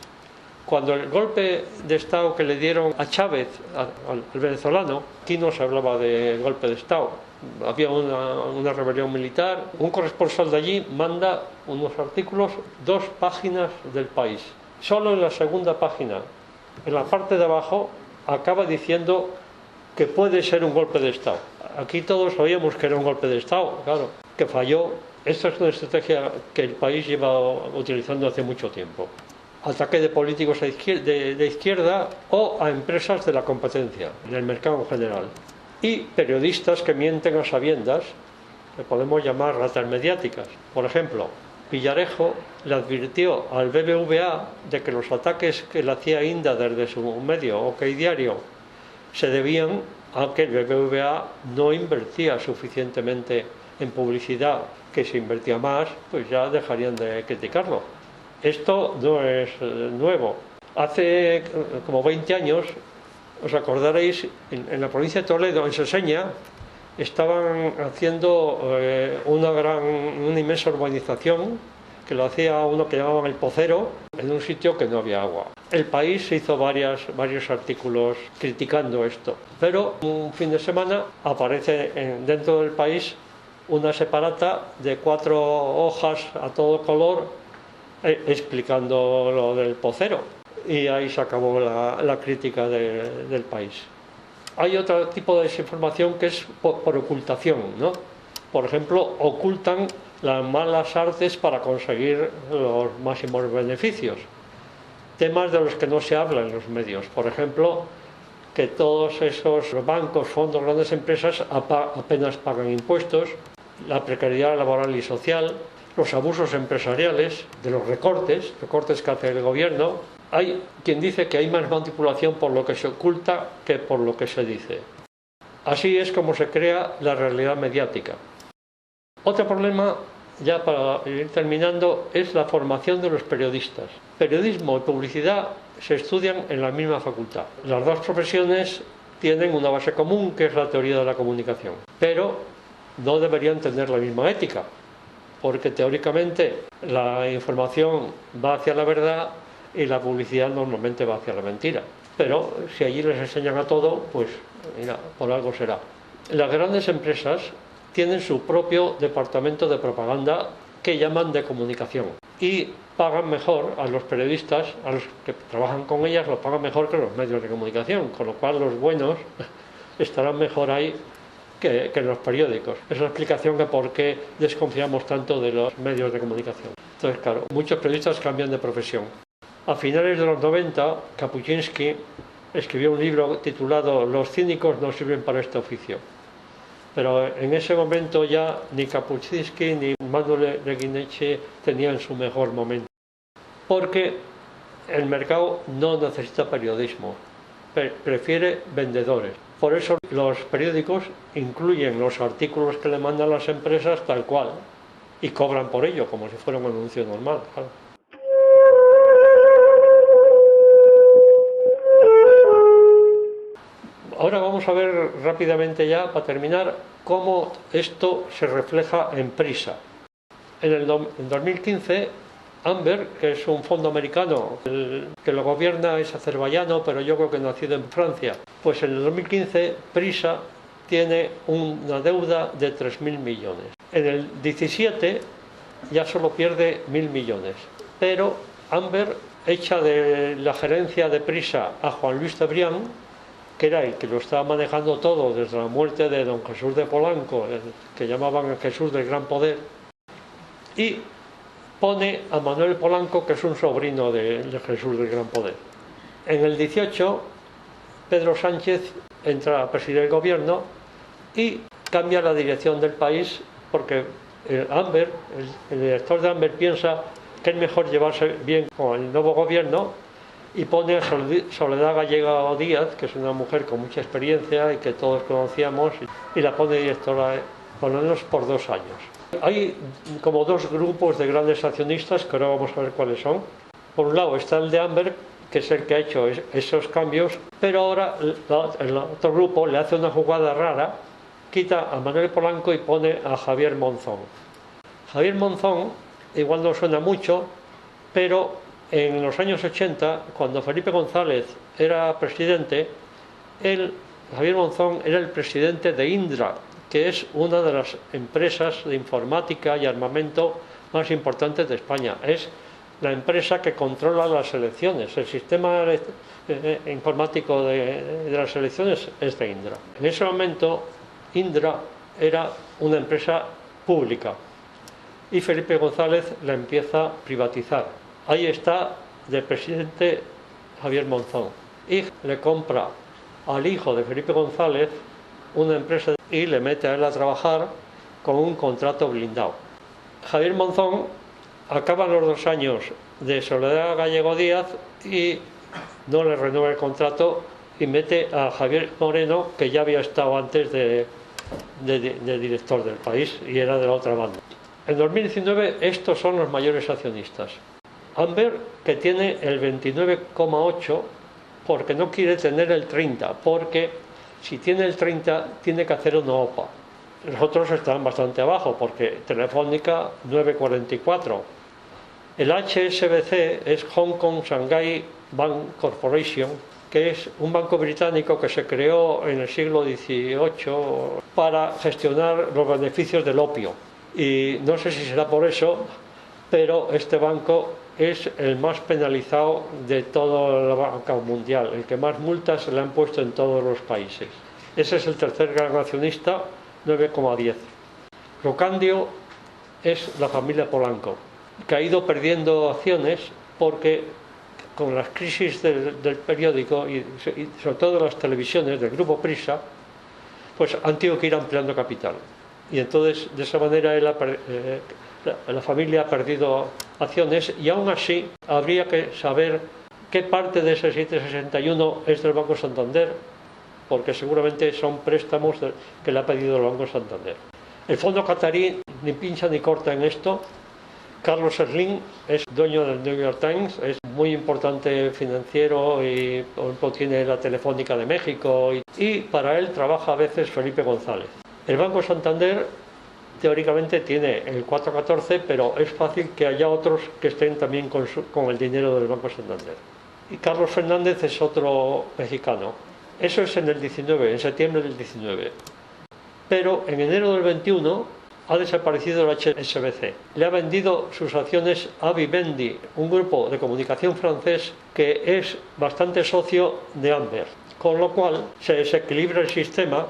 cuando el golpe de Estado que le dieron a Chávez, al venezolano, aquí no se hablaba de golpe de Estado. Había una rebelión militar. Un corresponsal de allí manda unos artículos, 2 páginas del País. Solo en la segunda página, en la parte de abajo, acaba diciendo que puede ser un golpe de Estado. Aquí todos sabíamos que era un golpe de Estado, claro, que falló. Esta es una estrategia que el País lleva utilizando hace mucho tiempo. Ataque de políticos de izquierda o a empresas de la competencia, del mercado en general. Y periodistas que mienten a sabiendas, que podemos llamar ratas mediáticas. Por ejemplo, Villarejo le advirtió al BBVA de que los ataques que le hacía Inda desde su medio OK Diario se debían a que el BBVA no invertía suficientemente en publicidad, que si invertía más, pues ya dejarían de criticarlo. Esto no es nuevo. Hace como 20 años, os acordaréis, en la provincia de Toledo, en Seseña, estaban haciendo una inmensa urbanización que lo hacía uno que llamaban El Pocero, en un sitio que no había agua. El País hizo varios artículos criticando esto, pero un fin de semana aparece dentro del País una separata de 4 hojas a todo color explicando lo del Pocero, y ahí se acabó la crítica del País. Hay otro tipo de desinformación que es por ocultación, ¿no? Por ejemplo, ocultan las malas artes para conseguir los máximos beneficios. Temas de los que no se habla en los medios. Por ejemplo, que todos esos bancos, fondos, grandes empresas apenas pagan impuestos, la precariedad laboral y social, los abusos empresariales, de los recortes que hace el gobierno. Hay quien dice que hay más manipulación por lo que se oculta que por lo que se dice. Así es como se crea la realidad mediática. Otro problema, ya para ir terminando, es la formación de los periodistas. Periodismo y publicidad se estudian en la misma facultad. Las dos profesiones tienen una base común, que es la teoría de la comunicación, pero no deberían tener la misma ética, porque teóricamente la información va hacia la verdad y la publicidad normalmente va hacia la mentira. Pero si allí les enseñan a todo, pues mira, por algo será. Las grandes empresas tienen su propio departamento de propaganda que llaman de comunicación y pagan mejor a los periodistas, a los que trabajan con ellas, los pagan mejor que los medios de comunicación, con lo cual los buenos estarán mejor ahí que en los periódicos. Es la explicación de por qué desconfiamos tanto de los medios de comunicación. Entonces, claro, muchos periodistas cambian de profesión. A finales de los 90, Kapuscinski escribió un libro titulado Los cínicos no sirven para este oficio. Pero en ese momento ya ni Kapuscinski ni Manuel Reguineche tenían su mejor momento. Porque el mercado no necesita periodismo, prefiere vendedores. Por eso los periódicos incluyen los artículos que le mandan las empresas tal cual y cobran por ello, como si fuera un anuncio normal, claro. Ahora vamos a ver rápidamente, ya para terminar, cómo esto se refleja en Prisa. En 2015, Amber, que es un fondo americano, el que lo gobierna es azerbaiyano, pero yo creo que nacido en Francia, pues en el 2015 Prisa tiene una deuda de 3.000 millones. En el 17 ya solo pierde 1.000 millones, pero Amber echa de la gerencia de Prisa a Juan Luis Cebrián que era el que lo estaba manejando todo desde la muerte de don Jesús de Polanco, el que llamaban a Jesús del Gran Poder, y pone a Manuel Polanco, que es un sobrino de Jesús del Gran Poder. En el 18, Pedro Sánchez entra a presidir el gobierno y cambia la dirección del país porque el director de Amber piensa que es mejor llevarse bien con el nuevo gobierno y pone a Soledad Gallego Díaz, que es una mujer con mucha experiencia y que todos conocíamos, y la pone directora por lo menos por 2 años. Hay como 2 grupos de grandes accionistas que ahora vamos a ver cuáles son. Por un lado está el de Amber, que es el que ha hecho esos cambios, pero ahora el otro grupo le hace una jugada rara, quita a Manuel Polanco y pone a Javier Monzón. Javier Monzón igual no suena mucho, pero en los años 80, cuando Felipe González era presidente, Javier Monzón era el presidente de Indra, que es una de las empresas de informática y armamento más importantes de España. Es la empresa que controla las elecciones. El sistema informático de las elecciones es de Indra. En ese momento, Indra era una empresa pública y Felipe González la empieza a privatizar. Ahí está de presidente Javier Monzón y le compra al hijo de Felipe González una empresa y le mete a él a trabajar con un contrato blindado. Javier Monzón acaba los 2 años de Soledad Gallego Díaz y no le renueva el contrato y mete a Javier Moreno, que ya había estado antes de director del país y era de la otra banda. En 2019 estos son los mayores accionistas. Amber, que tiene el 29,8% porque no quiere tener el 30%, porque si tiene el 30% tiene que hacer una OPA. Los otros están bastante abajo porque Telefónica 9,44%. El HSBC es Hong Kong Shanghai Bank Corporation, que es un banco británico que se creó en el siglo XVIII para gestionar los beneficios del opio. Y no sé si será por eso, pero este banco es el más penalizado de toda la banca mundial, el que más multas se le han puesto en todos los países. Ese es el tercer gran accionista, 9,10%. Rocandio es la familia Polanco, que ha ido perdiendo acciones porque con las crisis del periódico y sobre todo de las televisiones del grupo Prisa, pues han tenido que ir ampliando capital. Y entonces de esa manera la familia ha perdido acciones y aún así habría que saber qué parte de ese 761 es del Banco Santander, porque seguramente son préstamos que le ha pedido el Banco Santander. El fondo catarí ni pincha ni corta en esto. Carlos Slim es dueño del New York Times, es muy importante financiero y por ejemplo tiene la Telefónica de México y para él trabaja a veces Felipe González. El Banco Santander teóricamente tiene el 4,14, pero es fácil que haya otros que estén también con el dinero del Banco Santander. Y Carlos Fernández es otro mexicano. Eso es en el 19, en septiembre del 19. Pero en enero del 21 ha desaparecido el HSBC. Le ha vendido sus acciones a Vivendi, un grupo de comunicación francés que es bastante socio de Amber. Con lo cual se desequilibra el sistema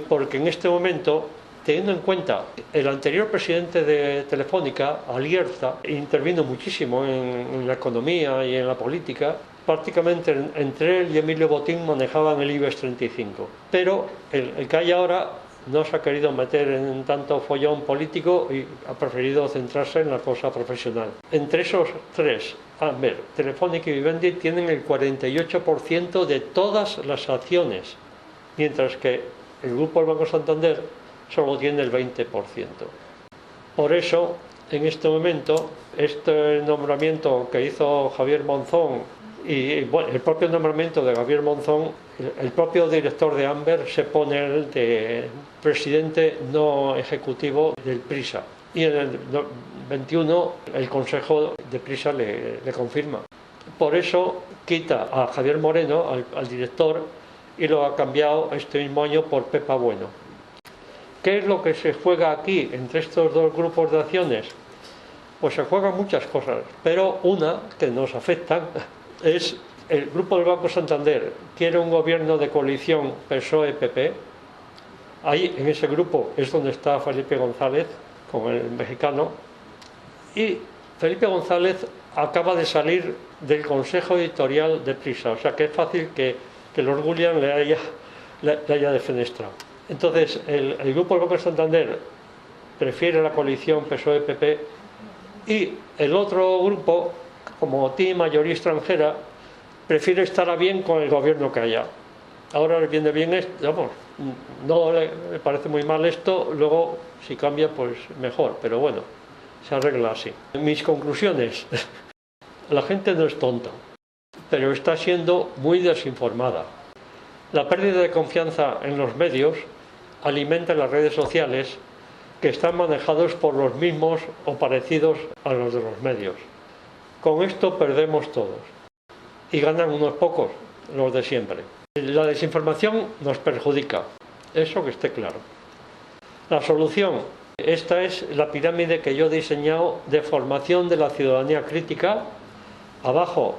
porque en este momento, teniendo en cuenta el anterior presidente de Telefónica, Alierta, intervino muchísimo en la economía y en la política. Prácticamente entre él y Emilio Botín manejaban el IBEX 35. Pero el que hay ahora no se ha querido meter en tanto follón político y ha preferido centrarse en la cosa profesional. Entre esos 3, Amber, Telefónica y Vivendi tienen el 48% de todas las acciones, mientras que el grupo del Banco Santander solo tiene el 20%. Por eso, en este momento, este nombramiento que hizo Javier Monzón y bueno, el propio nombramiento de Javier Monzón, el propio director de Amber se pone el de presidente no ejecutivo del Prisa. Y en el 21 el Consejo de Prisa le confirma. Por eso quita a Javier Moreno, al director, y lo ha cambiado este mismo año por Pepa Bueno. ¿Qué es lo que se juega aquí entre estos 2 grupos de acciones? Pues se juegan muchas cosas, pero una que nos afecta es el Grupo del Banco Santander quiere un gobierno de coalición PSOE-PP. Ahí, en ese grupo, es donde está Felipe González, con el mexicano. Y Felipe González acaba de salir del consejo editorial de Prisa, o sea que es fácil que Lord William le haya defenestrado. Entonces, el Grupo del Banco Santander prefiere la coalición PSOE-PP y el otro grupo, como tiene mayoría extranjera, prefiere estar a bien con el gobierno que haya. Ahora le viene bien esto, vamos, no le parece muy mal esto, luego si cambia pues mejor, pero bueno, se arregla así. Mis conclusiones: la gente no es tonta, pero está siendo muy desinformada. La pérdida de confianza en los medios alimenta las redes sociales, que están manejados por los mismos o parecidos a los de los medios. Con esto perdemos todos y ganan unos pocos, los de siempre. La desinformación nos perjudica, eso que esté claro. La solución: esta es la pirámide que yo he diseñado de formación de la ciudadanía crítica. Abajo,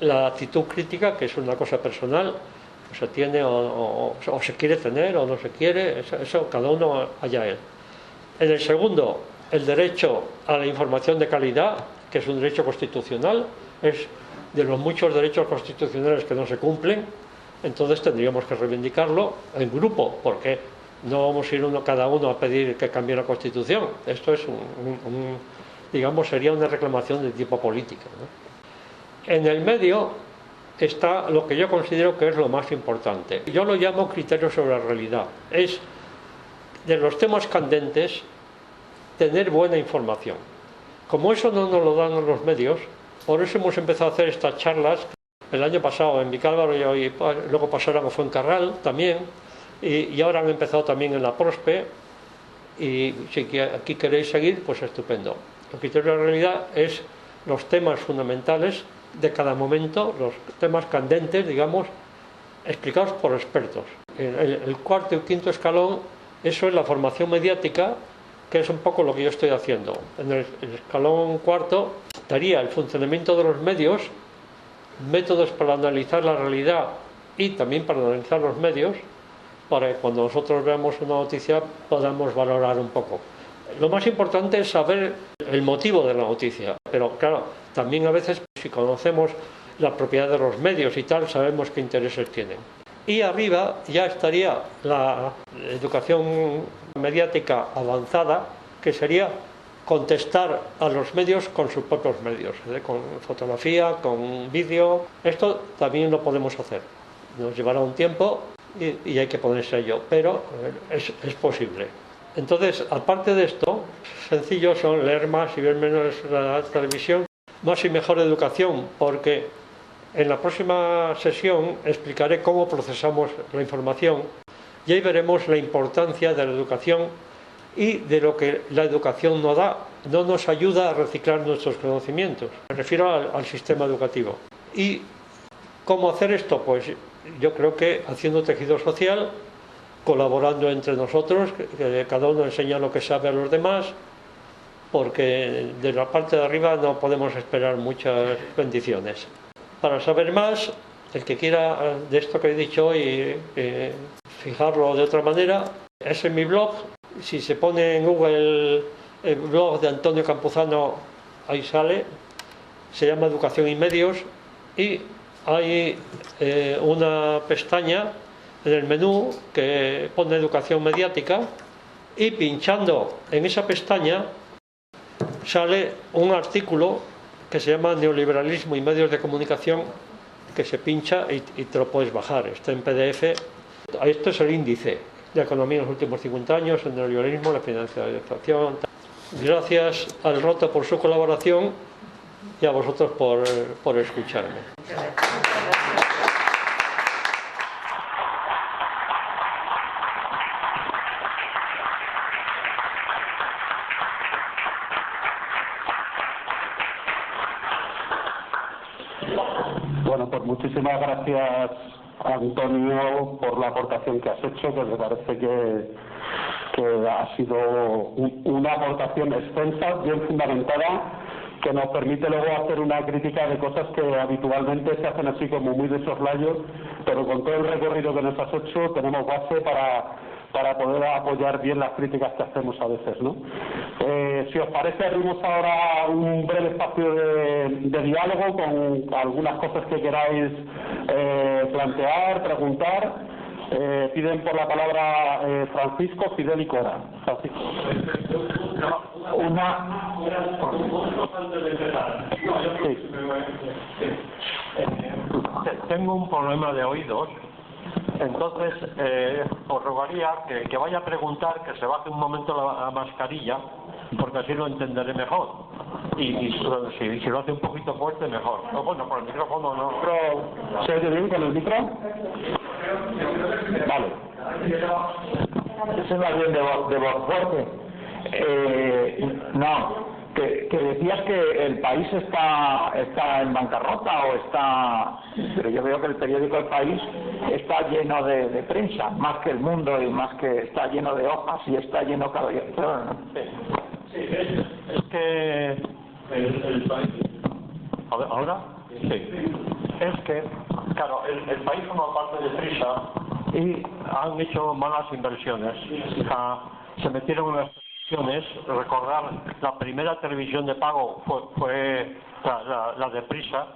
la actitud crítica, que es una cosa personal, se tiene o se quiere tener o no se quiere, eso cada uno allá él. En el segundo, el derecho a la información de calidad, que es un derecho constitucional, es de los muchos derechos constitucionales que no se cumplen, entonces tendríamos que reivindicarlo en grupo, porque no vamos a ir cada uno a pedir que cambie la Constitución. Esto es digamos, sería una reclamación de tipo político, ¿no? En el medio está lo que yo considero que es lo más importante. Yo lo llamo criterio sobre la realidad. Es, de los temas candentes, tener buena información. Como eso no nos lo dan los medios, por eso hemos empezado a hacer estas charlas el año pasado en Vicálvaro y luego pasaron a Fuencarral también, y ahora han empezado también en la Prospe, y si aquí queréis seguir, pues estupendo. El criterio de la realidad es los temas fundamentales de cada momento, los temas candentes, digamos, explicados por expertos. El cuarto y quinto escalón, eso es la formación mediática, que es un poco lo que yo estoy haciendo. En el escalón cuarto estaría el funcionamiento de los medios, métodos para analizar la realidad y también para analizar los medios, para que cuando nosotros veamos una noticia podamos valorar un poco. Lo más importante es saber el motivo de la noticia, pero claro, también a veces si conocemos la propiedad de los medios y tal, sabemos qué intereses tienen. Y arriba ya estaría la educación mediática avanzada, que sería contestar a los medios con sus propios medios, con fotografía, con vídeo. Esto también lo podemos hacer. Nos llevará un tiempo y hay que ponerse a ello, pero es posible. Entonces, aparte de esto, sencillo son leer más y ver menos la televisión, más y mejor educación, porque en la próxima sesión explicaré cómo procesamos la información y ahí veremos la importancia de la educación y de lo que la educación no da, no nos ayuda a reciclar nuestros conocimientos. Me refiero al sistema educativo. ¿Y cómo hacer esto? Pues yo creo que haciendo tejido social, colaborando entre nosotros, que cada uno enseña lo que sabe a los demás, porque de la parte de arriba no podemos esperar muchas bendiciones. Para saber más, el que quiera de esto que he dicho hoy, fijarlo de otra manera, es en mi blog. Si se pone en Google el blog de Antonio Campuzano, ahí sale, se llama Educación y Medios, y hay una pestaña en el menú que pone Educación Mediática, y pinchando en esa pestaña sale un artículo que se llama Neoliberalismo y medios de comunicación, que se pincha y te lo puedes bajar. Está en PDF. Esto es el índice de economía en los últimos 50 años, el neoliberalismo, la financiarización. Gracias al Roto por su colaboración y a vosotros por escucharme. Bueno, pues muchísimas gracias, Antonio, por la aportación que has hecho, que me parece que ha sido una aportación extensa, bien fundamentada que nos permite luego hacer una crítica de cosas que habitualmente se hacen así como muy de soslayo, pero con todo el recorrido que nos has hecho tenemos base para poder apoyar bien las críticas que hacemos a veces, ¿no? Si os parece, abrimos ahora un breve espacio de diálogo con algunas cosas que queráis plantear, preguntar. Piden por la palabra Francisco, Fidel y Cora. Francisco. Tengo un problema de oídos, entonces os rogaría que vaya a preguntar, que se baje un momento la mascarilla, porque así lo entenderé mejor. Y si lo hace un poquito fuerte, mejor. No, bueno, por el micrófono no. ¿Se oye bien con el micro? Vale. Ese es más bien de voz fuerte. No, que decías que el país está en bancarrota o está... Pero yo veo que el periódico El País está lleno de prensa, más que El Mundo, y más que está lleno de hojas y está lleno cada día. Sí, es que el país... ¿Ahora? Sí. Es que, claro, el país forma parte de Prisa y han hecho malas inversiones. Se metieron en las televisiones. Recordar, la primera televisión de pago fue la de Prisa,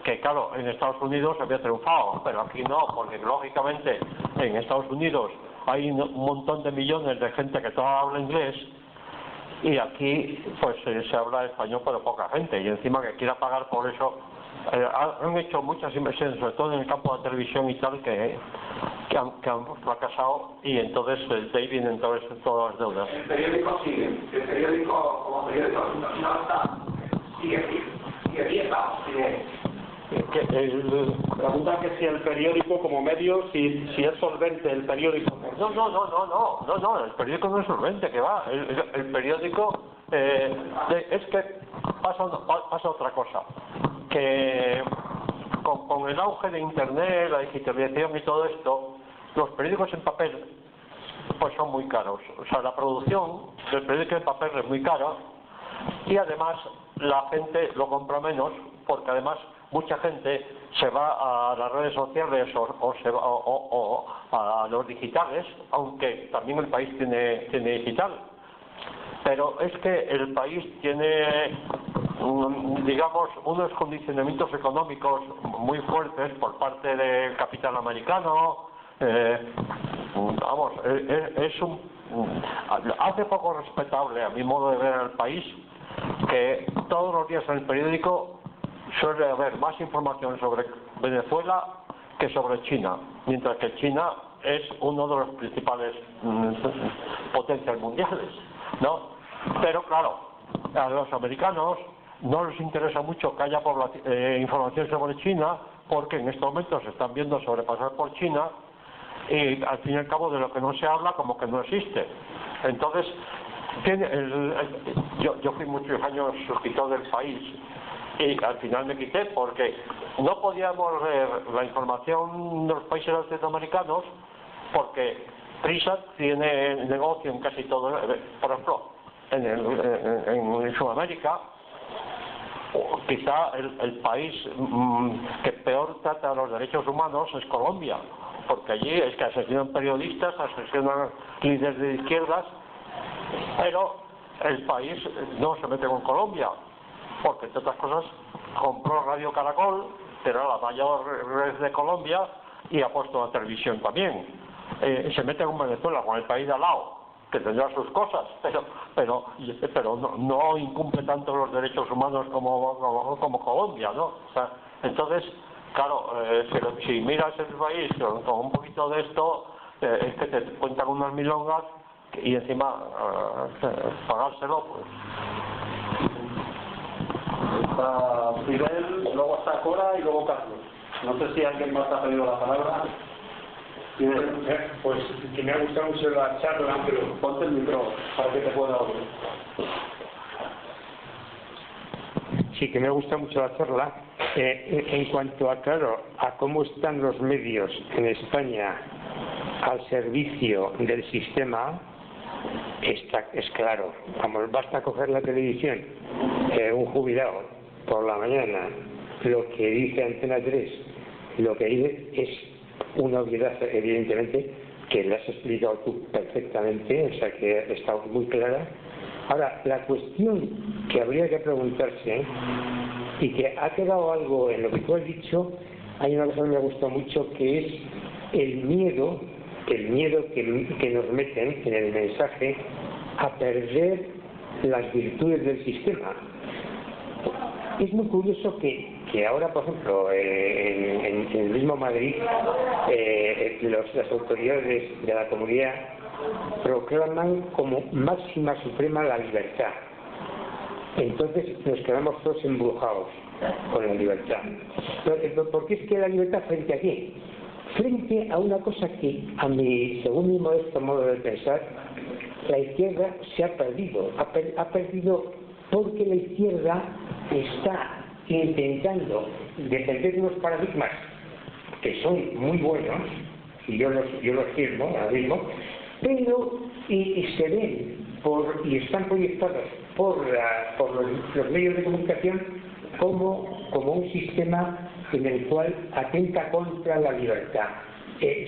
que claro, en Estados Unidos había triunfado, pero aquí no, porque lógicamente en Estados Unidos hay un montón de millones de gente que todavía habla inglés, y aquí pues se habla español pero poca gente, y encima que quiera pagar por eso. Han hecho muchas inversiones, sobre todo en el campo de televisión y tal, que han fracasado, y entonces de ahí vienen todas las deudas. El periódico sigue, el periódico como periódico no está, sigue vieja, Pregunta que si el periódico como medio, si es solvente el periódico. No, el periódico no es solvente, que va. El periódico es que pasa otra cosa, que con el auge de internet, la digitalización y todo esto, los periódicos en papel pues son muy caros. O sea, la producción del periódico en papel es muy cara, y además la gente lo compra menos, porque además mucha gente se va a las redes sociales o a los digitales, aunque también el país tiene digital. Pero es que el país tiene, digamos, unos condicionamientos económicos muy fuertes por parte del capital americano. Hace poco respetable, a mi modo de ver, al país, que todos los días en el periódico suele haber más información sobre Venezuela que sobre China, mientras que China es uno de los principales potencias mundiales, ¿no? Pero claro, a los americanos no les interesa mucho que haya información sobre China, porque en estos momentos se están viendo sobrepasar por China, y al fin y al cabo de lo que no se habla como que no existe. Entonces, yo fui muchos años suscriptor del país, y al final me quité porque no podíamos ver la información de los países latinoamericanos, porque Prisa tiene negocio en casi todo. Por ejemplo, en Sudamérica, quizá el país que peor trata los derechos humanos es Colombia, porque allí es que asesinan periodistas, asesinan líderes de izquierdas, pero el país no se mete con Colombia, porque entre otras cosas compró Radio Caracol, que era la mayor red de Colombia, y ha puesto la televisión también. Se mete con Venezuela, con el país de al lado, que tendrá sus cosas, pero no incumple tanto los derechos humanos como Colombia, ¿no? O sea, entonces, claro, si miras el país con un poquito de esto, es que te cuentan unas milongas y encima pagárselo, pues. Está Fidel, luego está Cora y luego Carlos. No sé si alguien más ha pedido la palabra. Pues que me ha gustado mucho la charla, pero Ponte el micro para que te pueda oír. sí, que me gusta mucho la charla. En cuanto a cómo están los medios en España al servicio del sistema, es claro. Vamos, basta coger la televisión, un jubilado por la mañana, lo que dice Antena 3, lo que dice es una obviedad, evidentemente, que la has explicado tú perfectamente, o sea que está muy clara. Ahora, la cuestión que habría que preguntarse, y que ha quedado algo en lo que tú has dicho, hay una cosa que me gusta mucho, que es el miedo que nos meten en el mensaje a perder las virtudes del sistema. Es muy curioso que ahora, por ejemplo, en el mismo Madrid, las autoridades de la comunidad proclaman como máxima suprema la libertad. Entonces nos quedamos todos embrujados con la libertad. ¿Por qué es que la libertad frente a qué? Frente a una cosa que, según mi modesto modo de pensar, la izquierda se ha perdido. Ha perdido porque la izquierda está intentando defender unos paradigmas que son muy buenos, y yo los firmo ahora mismo, pero se ven y están proyectados por los medios de comunicación como un sistema en el cual atenta contra la libertad.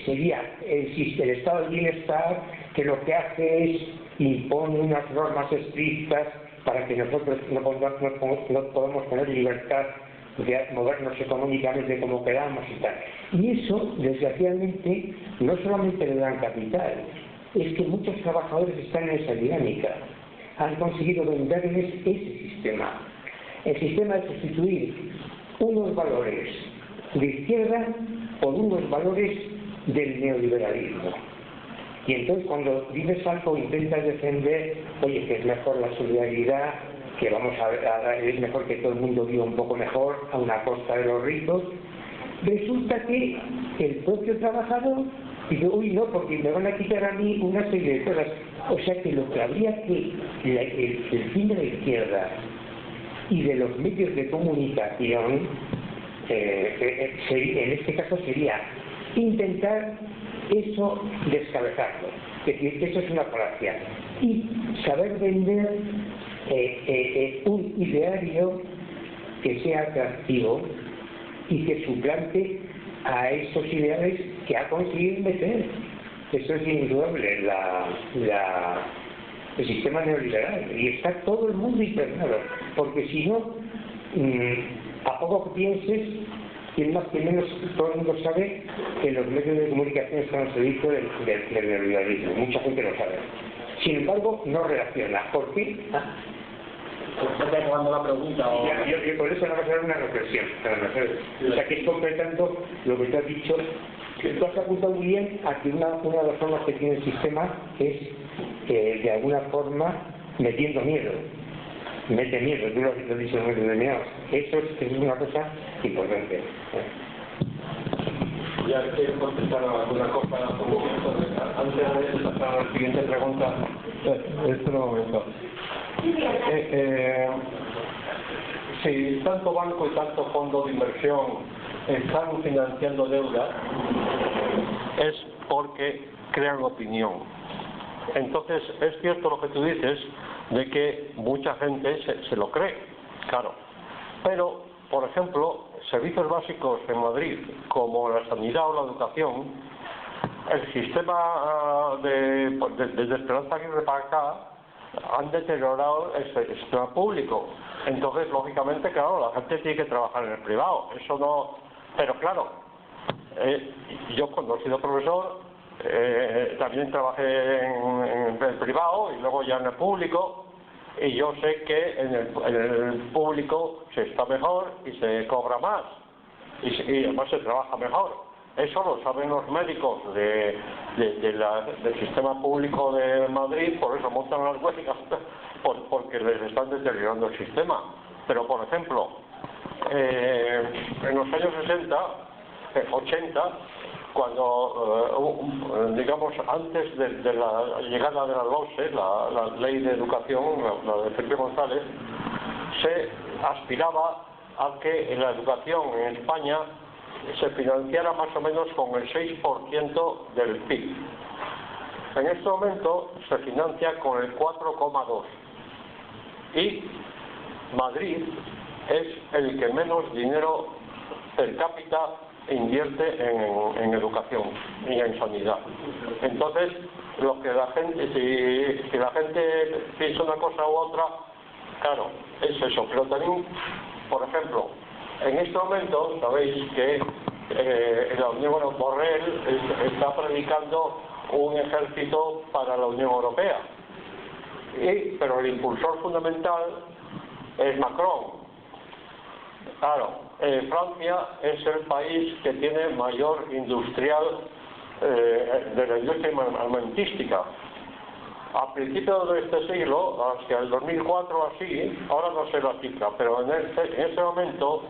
Sería el estado de bienestar, que lo que hace es impone unas normas estrictas para que nosotros no podamos tener libertad de movernos económicamente como queramos y tal. Y eso, desgraciadamente, no solamente le dan capital, es que muchos trabajadores están en esa dinámica. Han conseguido venderles ese sistema. El sistema de sustituir unos valores de izquierda por unos valores del neoliberalismo. Y entonces cuando dices algo intentas defender, oye, que es mejor la solidaridad, que es mejor que todo el mundo viva un poco mejor a una costa de los ricos. Resulta que el propio trabajador dice, uy, no, porque me van a quitar a mí una serie de cosas. O sea que lo que habría que, el fin de la izquierda y de los medios de comunicación, en este caso sería intentar eso descabezarlo. Es decir, que eso es una falacia. Y saber vender un ideario que sea atractivo y que suplante a esos ideales que ha conseguido meter. Eso es indudable, el sistema neoliberal. Y está todo el mundo impregnado. Porque si no, a poco que pienses, quien más que menos todo el mundo sabe que los medios de comunicación están al servicio del neoliberalismo. Mucha gente lo sabe. Sin embargo, no reacciona. ¿Por qué? ¿Está acabando la pregunta? Yo por eso no voy a hacer una reflexión. O sea, que es completando lo que te has dicho. Tú has apuntado muy bien a que una de las formas que tiene el sistema es, de alguna forma, metiendo miedo. Mete miedo, tú lo has dicho en momentos determinados. Eso es una cosa importante. Ya quiero contestar alguna cosa antes de pasar a la siguiente pregunta. Espera un momento. Si tanto banco y tanto fondo de inversión están financiando deuda, es porque crean opinión. Entonces, es cierto lo que tú dices, de que mucha gente se lo cree, claro. Pero, por ejemplo, servicios básicos en Madrid, como la sanidad o la educación, el sistema desde Esperanza Aguirre para acá han deteriorado el sistema público. Entonces, lógicamente, claro, la gente tiene que trabajar en el privado. Eso no... Pero claro, yo cuando he sido profesor, también trabajé en el privado y luego ya en el público, y yo sé que en el público se está mejor y se cobra más y además se trabaja mejor. Eso lo saben los médicos del sistema público de Madrid, por eso montan las huelgas, porque les están deteriorando el sistema. Pero por ejemplo, en los años 80, cuando, digamos, antes de la llegada de la LOSE, la Ley de Educación, la de Felipe González, se aspiraba a que la educación en España se financiara más o menos con el 6% del PIB. en este momento se financia con el 4,2 y Madrid es el que menos dinero per cápita invierte en educación y en sanidad. Entonces, lo que la gente, si la gente piensa una cosa u otra, claro, es eso. Pero también, por ejemplo, en este momento sabéis que la Unión Europea, Borrell está predicando un ejército para la Unión Europea, pero el impulsor fundamental es Macron. Claro, Francia es el país que tiene mayor industrial de la industria armamentística. A principios de este siglo, hacia el 2004 así, ahora no sé la cifra, pero en ese momento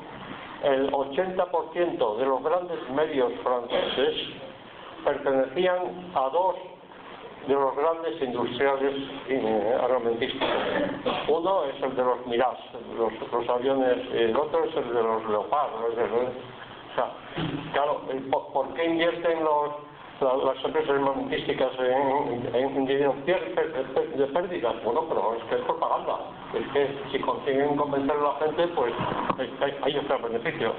el 80% de los grandes medios franceses pertenecían a dos de los grandes industriales armamentísticos. Uno es el de los Mirage, los aviones, y el otro es el de los Leopard. O sea, claro, ¿por qué invierten las empresas armamentísticas en dinero de pérdidas? Bueno, pero es que es propaganda. Es que si consiguen convencer a la gente, pues hay otro beneficio.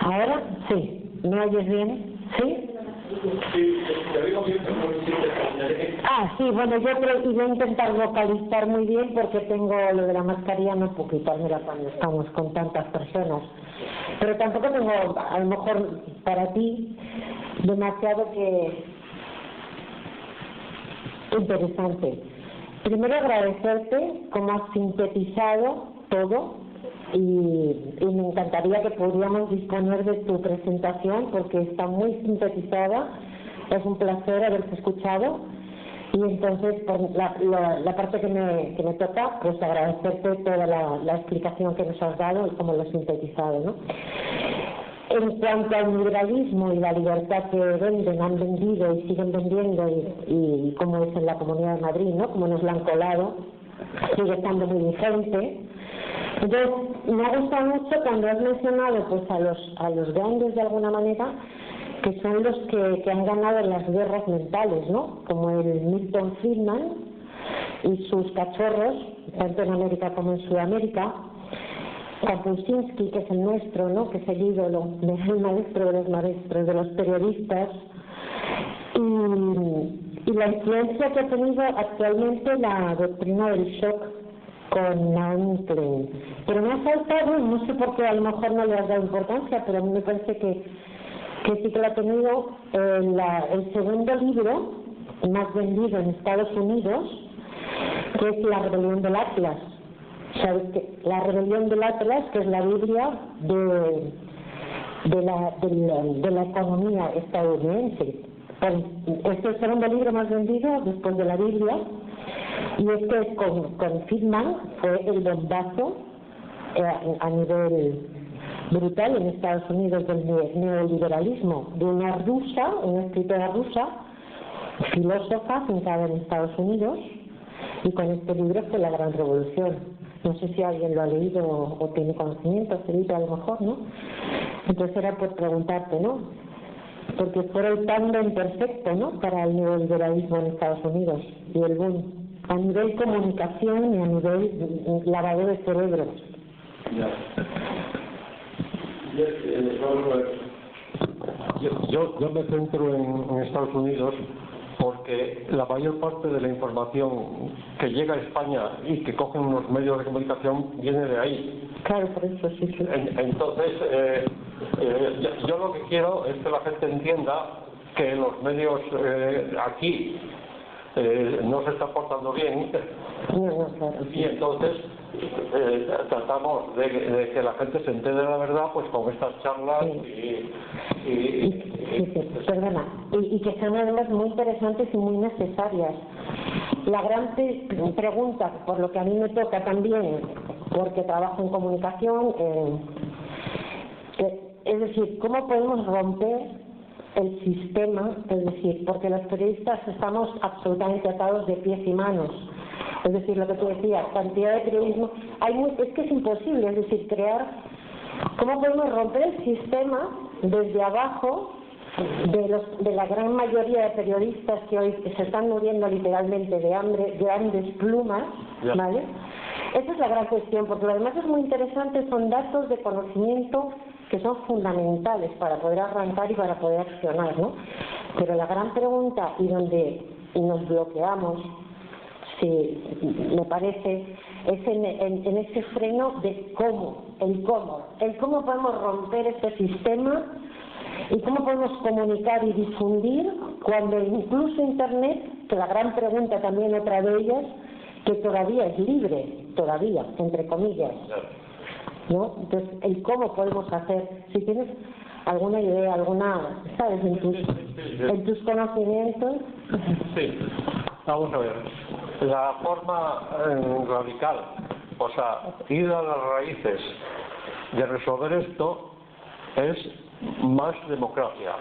Ahora sí. ¿Me oyes bien? ¿Sí? Sí, te digo bien, pero no existe. Sí, bueno, yo creo que voy a intentar vocalizar muy bien porque tengo lo de la mascarilla, no puedo quitármela cuando estamos con tantas personas. Pero tampoco tengo, a lo mejor para ti, demasiado que interesante. Primero agradecerte cómo has sintetizado todo. Y me encantaría que pudiéramos disponer de tu presentación porque está muy sintetizada. Es un placer haberte escuchado y entonces por la parte que me toca, pues agradecerte toda la explicación que nos has dado y cómo lo has sintetizado, ¿no? En cuanto al liberalismo y la libertad que han vendido y siguen vendiendo y cómo es en la Comunidad de Madrid, ¿no? Como nos la han colado, sigue estando muy vigente. Entonces, me ha gustado mucho cuando has mencionado pues a los grandes de alguna manera, que son los que han ganado las guerras mentales, ¿no? Como el Milton Friedman y sus cachorros, tanto en América como en Sudamérica, Kapuscinski, que es el nuestro, ¿no? Que es el ídolo, el maestro de los maestros, de los periodistas, y la influencia que ha tenido actualmente la doctrina del shock con Naomi Klein. Pero me ha faltado, no sé por qué, a lo mejor no le has dado importancia, pero a mí me parece que sí que lo ha tenido, el segundo libro más vendido en Estados Unidos, que es La Rebelión del Atlas. ¿Sabes qué? La Rebelión del Atlas, que es la Biblia de la economía estadounidense. Es el segundo libro más vendido después de la Biblia. Y es que con Friedman fue el bombazo a nivel brutal en Estados Unidos del neoliberalismo, de una escritora rusa, filósofa, fincada en Estados Unidos, y con este libro fue la gran revolución. No sé si alguien lo ha leído o tiene conocimiento, Felipe, a lo mejor, ¿no? Entonces era por preguntarte, ¿no? Porque fue el tándem perfecto, ¿no?, para el neoliberalismo en Estados Unidos y el boom, a nivel comunicación y a nivel lavado de cerebros. Yo me centro en Estados Unidos porque la mayor parte de la información que llega a España y que cogen los medios de comunicación viene de ahí. Claro, por eso sí. Entonces, yo lo que quiero es que la gente entienda que los medios aquí no se están portando bien. No, claro. Y entonces tratamos de que la gente se entere de la verdad pues con estas charlas perdona, y que son además muy interesantes y muy necesarias. La gran pregunta, por lo que a mí me toca también, porque trabajo en comunicación, es decir, ¿cómo podemos romper el sistema? Es decir, porque los periodistas estamos absolutamente atados de pies y manos. Es decir, lo que tú decías, cantidad de periodismo, es que es imposible, es decir, ¿cómo podemos romper el sistema desde abajo de la gran mayoría de periodistas que hoy se están muriendo literalmente de hambre, grandes plumas, ¿vale? Esa es la gran cuestión, porque lo demás es muy interesante, son datos de conocimiento que son fundamentales para poder arrancar y para poder accionar, ¿no? Pero la gran pregunta, y donde nos bloqueamos, sí, me parece, es en ese freno de el cómo podemos romper este sistema y cómo podemos comunicar y difundir cuando incluso Internet, que la gran pregunta también otra de ellas, que todavía es libre, todavía, entre comillas, ¿no? Entonces, el cómo podemos hacer, si tienes alguna idea, ¿sabes? En tus conocimientos. Sí, vamos a ver. La forma radical, o sea, ir a las raíces de resolver esto es más democracia,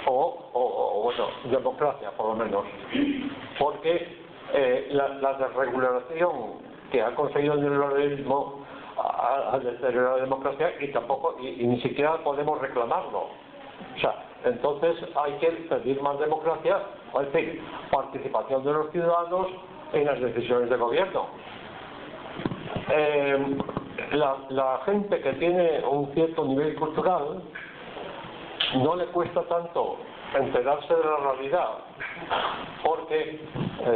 o bueno, democracia por lo menos, porque la desregulación que ha conseguido el neoliberalismo ha deteriorado la democracia y ni siquiera podemos reclamarlo. O sea, entonces hay que pedir más democracia, es decir, participación de los ciudadanos en las decisiones de gobierno. La gente que tiene un cierto nivel cultural no le cuesta tanto enterarse de la realidad, porque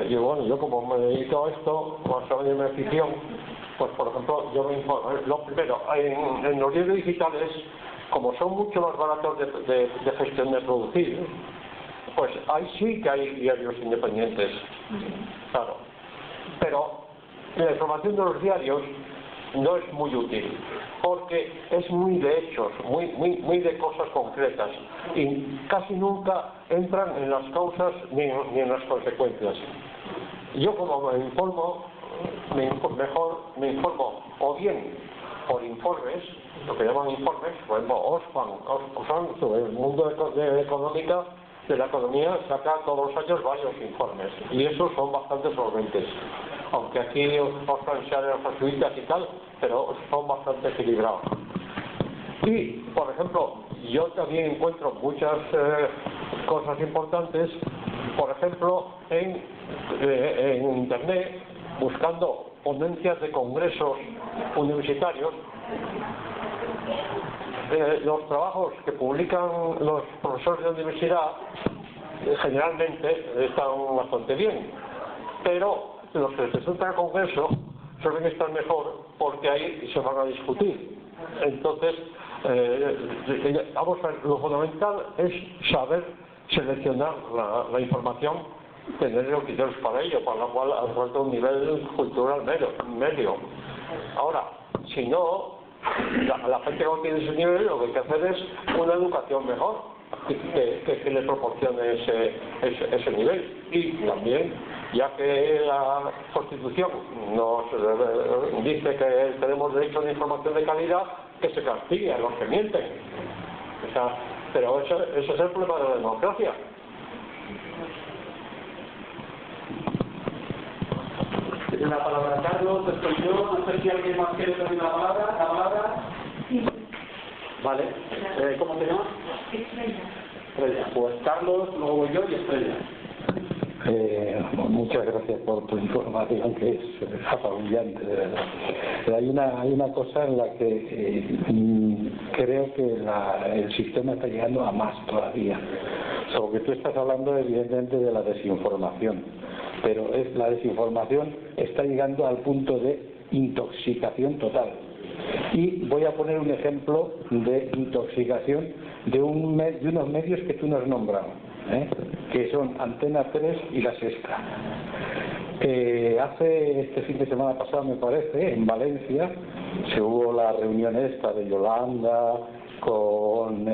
yo como me dedico a esto, más o menos en ficción, pues por ejemplo, yo me informo, lo primero, en los libros digitales, como son mucho más baratos de gestión de producir, pues ahí sí que hay diarios independientes, claro, pero la información de los diarios no es muy útil, porque es muy de hechos, muy de cosas concretas, y casi nunca entran en las causas ni en las consecuencias. Yo como me informo, mejor me informo o bien por informes, lo que llaman informes, por ejemplo Oxfam sobre el mundo de la economía saca todos los años varios informes, y esos son bastante solventes, aunque aquí Oxfam sea de los jesuitas y tal, pero son bastante equilibrados. Y, por ejemplo, yo también encuentro muchas cosas importantes, por ejemplo, en Internet, buscando ponencias de congresos universitarios. Los trabajos que publican los profesores de universidad generalmente están bastante bien, pero los que se presentan al congreso suelen estar mejor porque ahí se van a discutir. Entonces, vamos a ver, lo fundamental es saber seleccionar la información, tener los criterios para ello, para lo cual hace falta un nivel cultural medio. Ahora, si no, la gente que no tiene ese nivel, lo que hay que hacer es una educación mejor que le proporcione ese nivel. Y también, ya que la Constitución nos dice que tenemos derecho a una información de calidad, que se castigue a los que mienten. O sea, pero ese es el problema de la democracia. La palabra Carlos, después yo, no sé si alguien más quiere pedir la palabra. Sí. Vale, ¿cómo te llamas? Estrella. Pues Carlos, luego voy yo y Estrella. Muchas gracias por tu información, que es apabullante, de verdad. Pero hay una cosa en la que creo que el sistema está llegando a más todavía. Sobre que tú estás hablando evidentemente de la desinformación, pero la desinformación está llegando al punto de intoxicación total. Y voy a poner un ejemplo de intoxicación de unos medios que tú nos has nombrado, que son Antena 3 y La Sexta. Este fin de semana pasado, me parece, en Valencia, se hubo la reunión esta de Yolanda con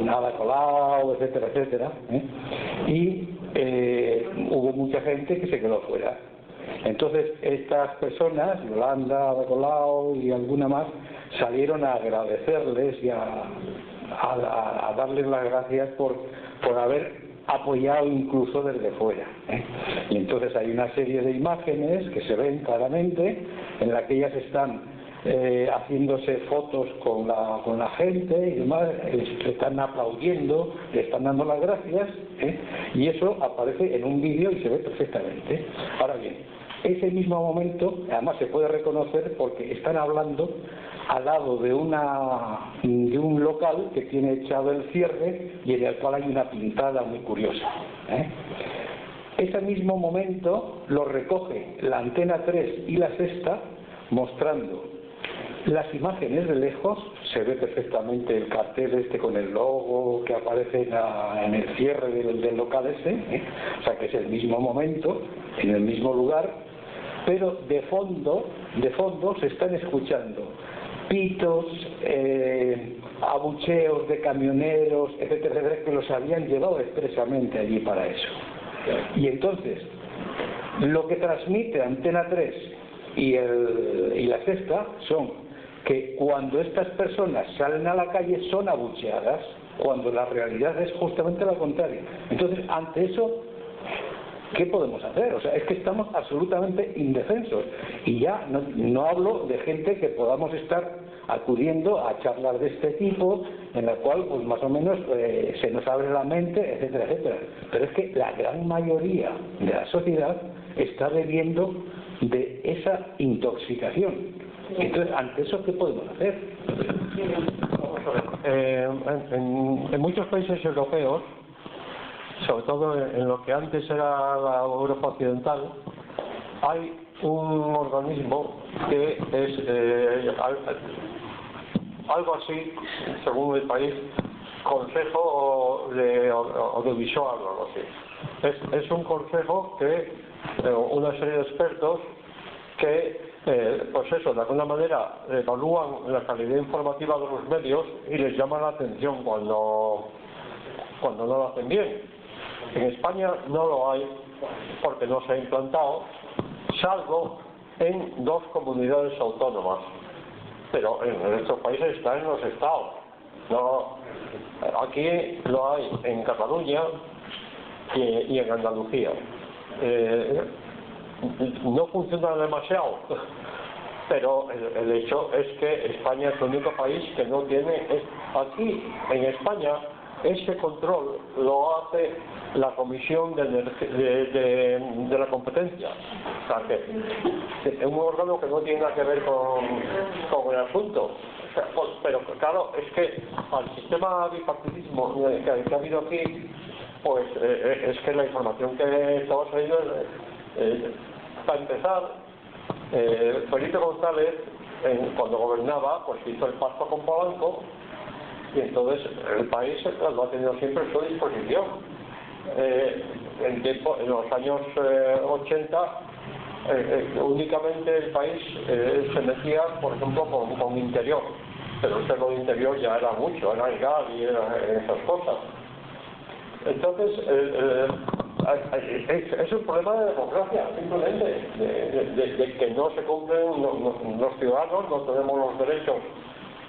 Ada Colau, etcétera, etcétera, y hubo mucha gente que se quedó fuera. Entonces estas personas, Yolanda, Ada Colau y alguna más, salieron a agradecerles y a darles las gracias por haber apoyado incluso desde fuera. Y entonces hay una serie de imágenes que se ven claramente en la que ellas están haciéndose fotos con la gente y demás, le están aplaudiendo, le están dando las gracias, y eso aparece en un vídeo y se ve perfectamente. Ahora bien, ese mismo momento además se puede reconocer porque están hablando al lado de un local que tiene echado el cierre y en el cual hay una pintada muy curiosa. Ese mismo momento lo recoge la Antena 3 y la Sexta mostrando las imágenes de lejos. Se ve perfectamente el cartel con el logo que aparece en el cierre del local ese, o sea que es el mismo momento, en el mismo lugar, pero de fondo se están escuchando pitos, abucheos de camioneros, etcétera, etcétera, que los habían llevado expresamente allí para eso. Y entonces, lo que transmite Antena 3 y la Sexta son que cuando estas personas salen a la calle son abucheadas, cuando la realidad es justamente la contraria. Entonces, ante eso, ¿qué podemos hacer? O sea, es que estamos absolutamente indefensos. Y ya no hablo de gente que podamos estar acudiendo a charlas de este tipo, en la cual, pues más o menos, se nos abre la mente, etcétera, etcétera. Pero es que la gran mayoría de la sociedad está bebiendo de esa intoxicación. Entonces, ante eso, ¿qué podemos hacer? En muchos países europeos, sobre todo en lo que antes era la Europa Occidental, hay un organismo que es algo así, según el país, Consejo de Audiovisual o algo así. Es un consejo que una serie de expertos que pues eso, de alguna manera evalúan la calidad informativa de los medios y les llaman la atención cuando no lo hacen bien. En España no lo hay porque no se ha implantado, salvo en 2 comunidades autónomas, pero en estos países está en los estados. No, aquí lo hay en Cataluña y en Andalucía. No funciona demasiado, pero el hecho es que España es el único país que no tiene. Aquí en España ese control lo hace la Comisión de la Competencia, o sea que es un órgano que no tiene nada que ver con el asunto. Pero claro, es que al sistema bipartidismo que ha habido aquí, pues es que la información que estaba saliendo, para empezar, Felipe González, cuando gobernaba, pues hizo el pacto con Polanco, y entonces el país lo ha tenido siempre a su disposición. En los años 80, únicamente el país se metía, por ejemplo, con Interior, pero es que lo de Interior ya era mucho, era el gas y esas cosas. Entonces, es un problema de democracia, simplemente, de que no se cumplen los ciudadanos, no tenemos los derechos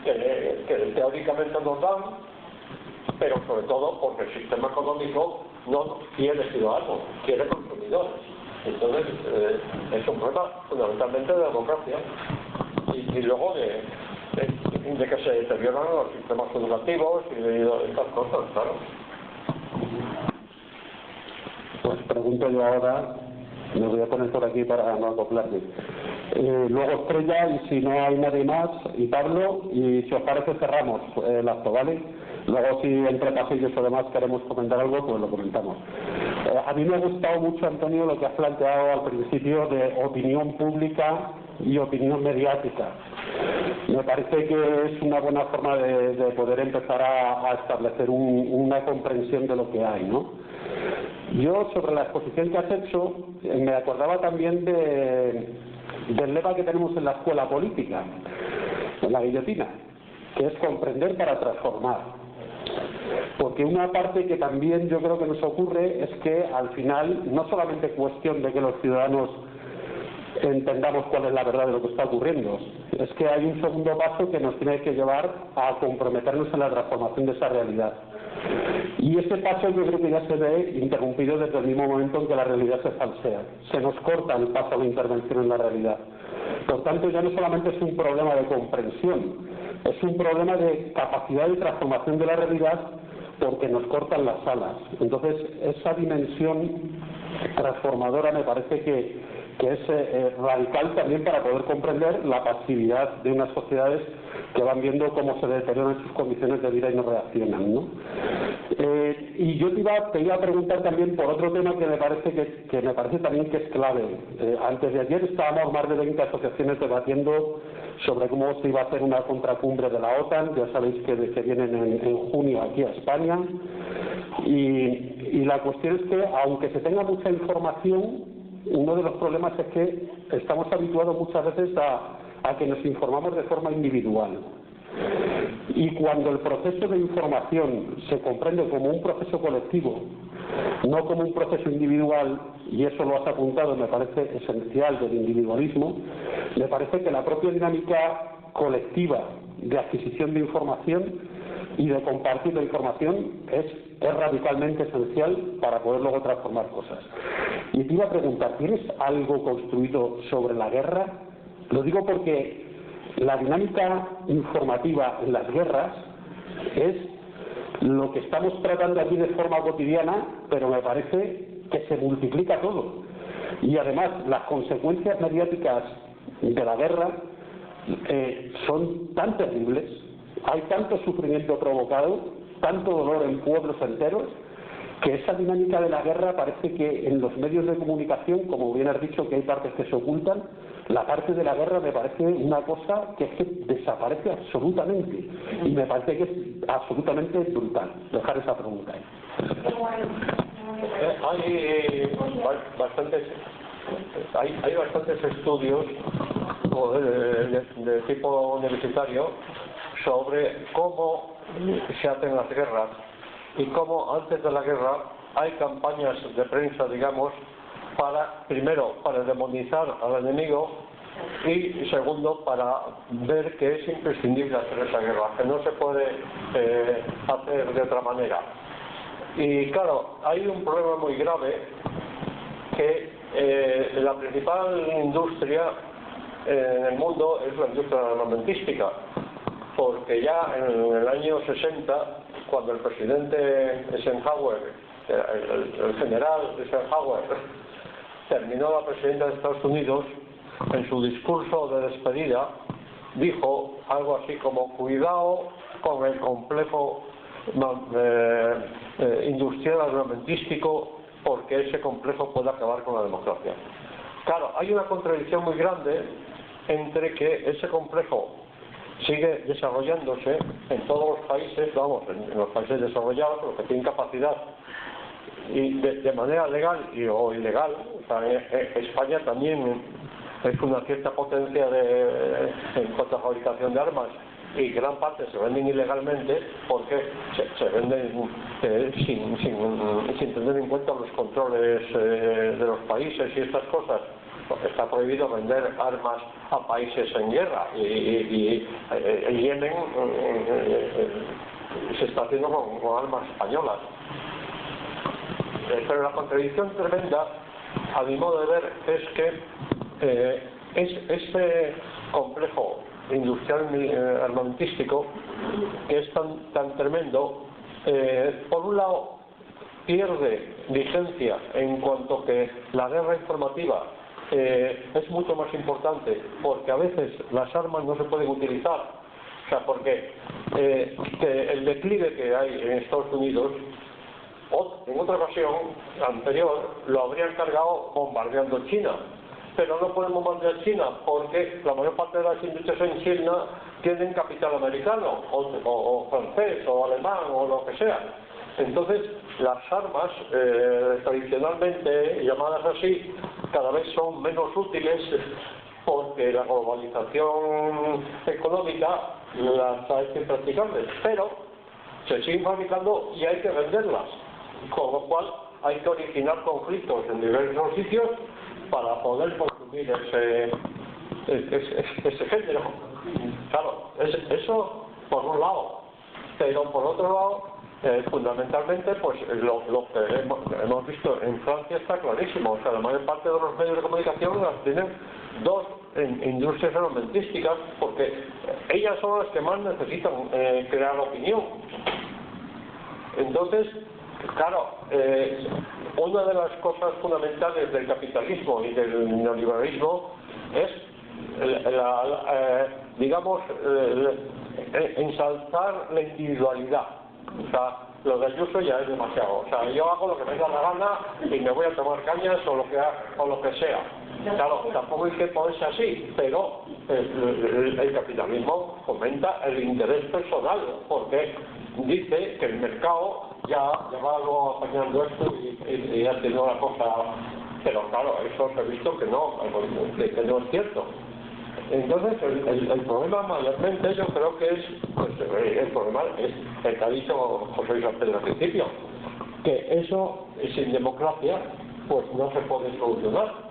que teóricamente nos dan, pero sobre todo porque el sistema económico no quiere ciudadanos, quiere consumidores. Entonces, es un problema fundamentalmente de democracia y luego de que se deterioran los sistemas educativos y de estas cosas, claro. Pues pregunto yo ahora, me voy a poner por aquí para no acoplarme. Luego Estrella, y si no hay nadie más, y Pablo, y si os parece cerramos el acto, ¿vale? Luego si entre pasillos o demás queremos comentar algo, pues lo comentamos. A mí me ha gustado mucho, Antonio, lo que has planteado al principio de opinión pública y opinión mediática. Me parece que es una buena forma de poder empezar a establecer una comprensión de lo que hay, ¿no? Yo, sobre la exposición que has hecho, me acordaba también del lema que tenemos en la escuela política, en la guillotina, que es comprender para transformar. Porque una parte que también yo creo que nos ocurre es que al final no solamente cuestión de que los ciudadanos entendamos cuál es la verdad de lo que está ocurriendo, es que hay un segundo paso que nos tiene que llevar a comprometernos en la transformación de esa realidad. Y ese paso yo creo que ya se ve interrumpido desde el mismo momento en que la realidad se falsea. Se nos corta el paso a la intervención en la realidad. Por tanto, ya no solamente es un problema de comprensión, es un problema de capacidad de transformación de la realidad porque nos cortan las alas. Entonces, esa dimensión transformadora me parece que es radical también para poder comprender la pasividad de unas sociedades que van viendo cómo se deterioran sus condiciones de vida y no reaccionan, ¿no? Y yo te iba a preguntar también por otro tema que me parece también que es clave. Antes de ayer estábamos más de 20 asociaciones debatiendo sobre cómo se iba a hacer una contracumbre de la OTAN. Ya sabéis que vienen en junio aquí a España. Y la cuestión es que, aunque se tenga mucha información, uno de los problemas es que estamos habituados muchas veces a que nos informamos de forma individual. Y cuando el proceso de información se comprende como un proceso colectivo, no como un proceso individual, y eso lo has apuntado, me parece esencial del individualismo, me parece que la propia dinámica colectiva de adquisición de información y de compartir la información es radicalmente esencial para poder luego transformar cosas. Y te iba a preguntar, ¿tienes algo construido sobre la guerra? Lo digo porque la dinámica informativa en las guerras es lo que estamos tratando aquí de forma cotidiana, pero me parece que se multiplica todo. Y además las consecuencias mediáticas de la guerra son tan terribles, hay tanto sufrimiento provocado, tanto dolor en pueblos enteros, que esa dinámica de la guerra parece que en los medios de comunicación, como bien has dicho que hay partes que se ocultan, la parte de la guerra me parece una cosa que es que desaparece absolutamente, y me parece que es absolutamente brutal. Dejar esa pregunta ahí. Hay bastantes estudios de tipo universitario sobre cómo se hacen las guerras y cómo antes de la guerra hay campañas de prensa, digamos, primero para demonizar al enemigo y segundo para ver que es imprescindible hacer esa guerra, que no se puede hacer de otra manera. Y claro, hay un problema muy grave, que la principal industria en el mundo es la industria armamentística, porque ya en el año 60, cuando el presidente Eisenhower, el general Eisenhower, terminó la presidencia de Estados Unidos, en su discurso de despedida dijo algo así como: cuidado con el complejo industrial armamentístico, porque ese complejo puede acabar con la democracia. Claro, hay una contradicción muy grande entre que ese complejo sigue desarrollándose en todos los países, vamos, en los países desarrollados, los que tienen capacidad, y de manera legal o ilegal. O sea, España también es una cierta potencia en cuanto a fabricación de armas, y gran parte se venden ilegalmente porque se venden sin tener en cuenta los controles de los países y estas cosas. Porque está prohibido vender armas a países en guerra, y el Yemen se está haciendo con armas españolas. Pero la contradicción tremenda, a mi modo de ver, es que ese complejo industrial armamentístico, que es tan tremendo, por un lado pierde vigencia en cuanto que la guerra informativa es mucho más importante, porque a veces las armas no se pueden utilizar. O sea, porque que el declive que hay en Estados Unidos, en otra ocasión anterior, lo habrían cargado bombardeando China, pero no pueden bombardear China porque la mayor parte de las industrias en China tienen capital americano o francés o alemán o lo que sea. Entonces las armas tradicionalmente llamadas así cada vez son menos útiles, porque la globalización económica las ha hecho impracticables, pero se siguen fabricando y hay que venderlas, con lo cual hay que originar conflictos en diversos sitios para poder consumir ese género. Claro, eso por un lado, pero por otro lado, fundamentalmente, pues lo que hemos visto en Francia está clarísimo. O sea, la mayor parte de los medios de comunicación las tienen dos en industrias armamentísticas, porque ellas son las que más necesitan crear opinión. Entonces, claro, una de las cosas fundamentales del capitalismo y del neoliberalismo es, digamos, ensalzar la individualidad. O sea, lo de Ayuso ya es demasiado. O sea, yo hago lo que me da la gana y me voy a tomar cañas o lo que sea. Claro, tampoco hay que ponerse así, pero el capitalismo fomenta el interés personal, porque dice que el mercado ya va luego apañando esto y ha tenido la cosa. Pero claro, eso se ha visto que no es cierto. Entonces, el problema mayormente yo creo que es, pues, el problema es el que ha dicho José Luis Artell al principio, que eso sin democracia pues no se puede solucionar.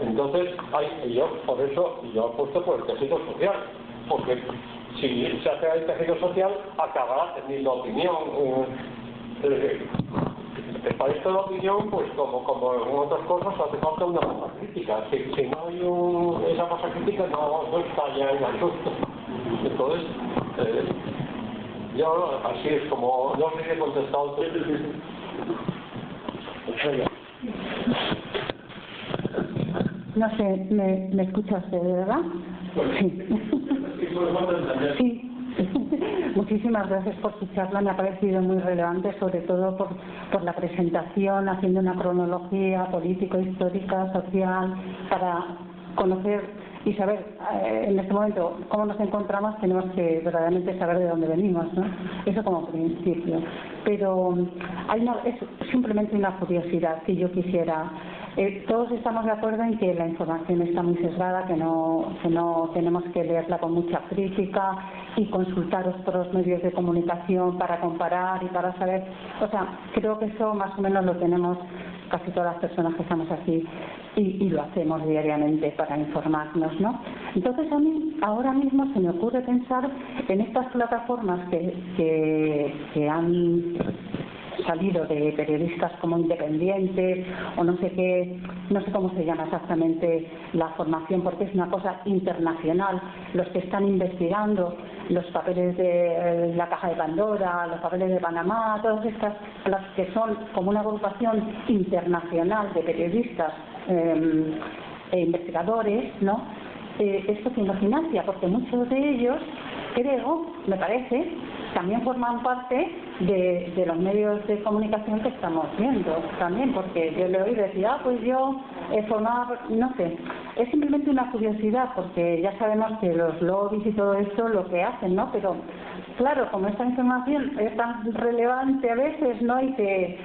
Entonces, por eso yo apuesto por el tejido social, porque si se hace el tejido social acabará teniendo opinión. Para esto la opinión, pues como en otras cosas, hace falta una masa crítica. Si no hay esa masa crítica, no está ya en asunto. Entonces, yo así es como, no sé si he contestado. No sé, ¿me escucha usted, verdad? Sí. Sí. Muchísimas gracias por su charla, me ha parecido muy relevante, sobre todo por la presentación, haciendo una cronología político-histórica, social, para conocer y saber en este momento cómo nos encontramos. Tenemos que verdaderamente saber de dónde venimos, ¿no? Eso como principio. Pero es simplemente una curiosidad que yo quisiera. Todos estamos de acuerdo en que la información está muy sesgada, que no tenemos que leerla con mucha crítica y consultar otros medios de comunicación para comparar y para saber. O sea, creo que eso más o menos lo tenemos casi todas las personas que estamos aquí y lo hacemos diariamente para informarnos, ¿no? Entonces a mí ahora mismo se me ocurre pensar en estas plataformas que han salido de periodistas como independientes o no sé qué, no sé cómo se llama exactamente la formación, porque es una cosa internacional, los que están investigando los papeles de la Caja de Pandora, los papeles de Panamá, todas estas, las que son como una agrupación internacional de periodistas e investigadores, ¿no? Esto que nos financia, porque muchos de ellos, creo, me parece, también forman parte de los medios de comunicación que estamos viendo también, porque yo le oí decir, pues yo formaba, no sé, es simplemente una curiosidad, porque ya sabemos que los lobbies y todo esto lo que hacen, ¿no? Pero claro, como esta información es tan relevante a veces, ¿no? Y que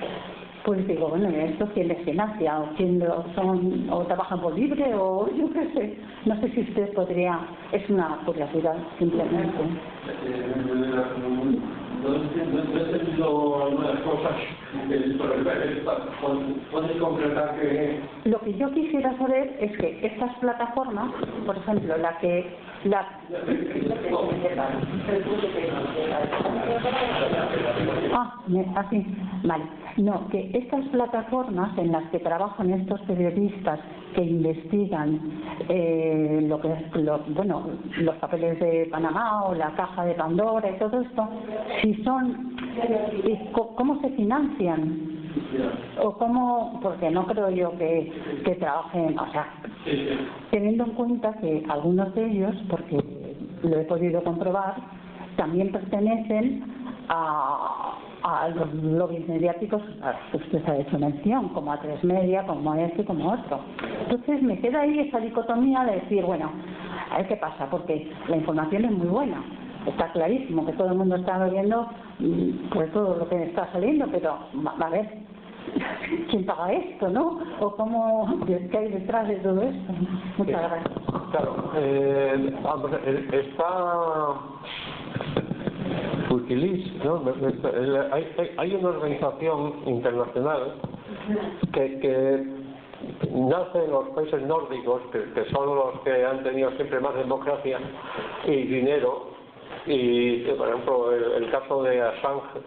pues digo, bueno, ¿esto quién les financia? ¿O quién son? ¿O trabajan por libre? O yo qué sé. No sé si usted podría... Es una curiosidad, simplemente. No he entendido algunas cosas, ¿puedes concretar que...? Lo que yo quisiera saber es que estas plataformas, por ejemplo, así, vale. No, que estas plataformas en las que trabajan estos periodistas que investigan los papeles de Panamá o la Caja de Pandora y todo esto, si son, ¿cómo se financian? O cómo, porque no creo yo que trabajen, o sea, teniendo en cuenta que algunos de ellos, porque lo he podido comprobar, también pertenecen a los lobbies mediáticos que usted ha hecho mención, como a Tres Media, como este, como otro. Entonces me queda ahí esa dicotomía de decir, bueno, a ver qué pasa, porque la información es muy buena, está clarísimo que todo el mundo está viendo pues todo lo que está saliendo, pero a ver, ¿quién paga esto, no? O cómo, ¿qué hay detrás de todo esto? Muchas gracias. Claro, está Wikileaks, ¿no? Hay una organización internacional que nace en los países nórdicos, que son los que han tenido siempre más democracia y dinero, y por ejemplo el caso de Assange,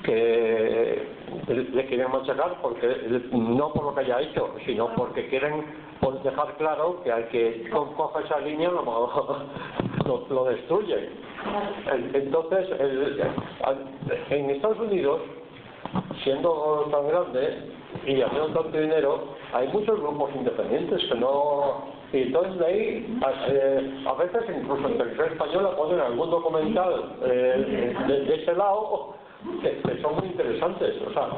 que le quieren machacar porque no por lo que haya hecho, sino porque quieren pues dejar claro que al que coja esa línea lo destruye. Entonces, en Estados Unidos, siendo tan grande y haciendo tanto dinero, hay muchos grupos independientes que no... Y entonces de ahí, a veces incluso en televisión española ponen algún documental de ese lado que son muy interesantes. O sea,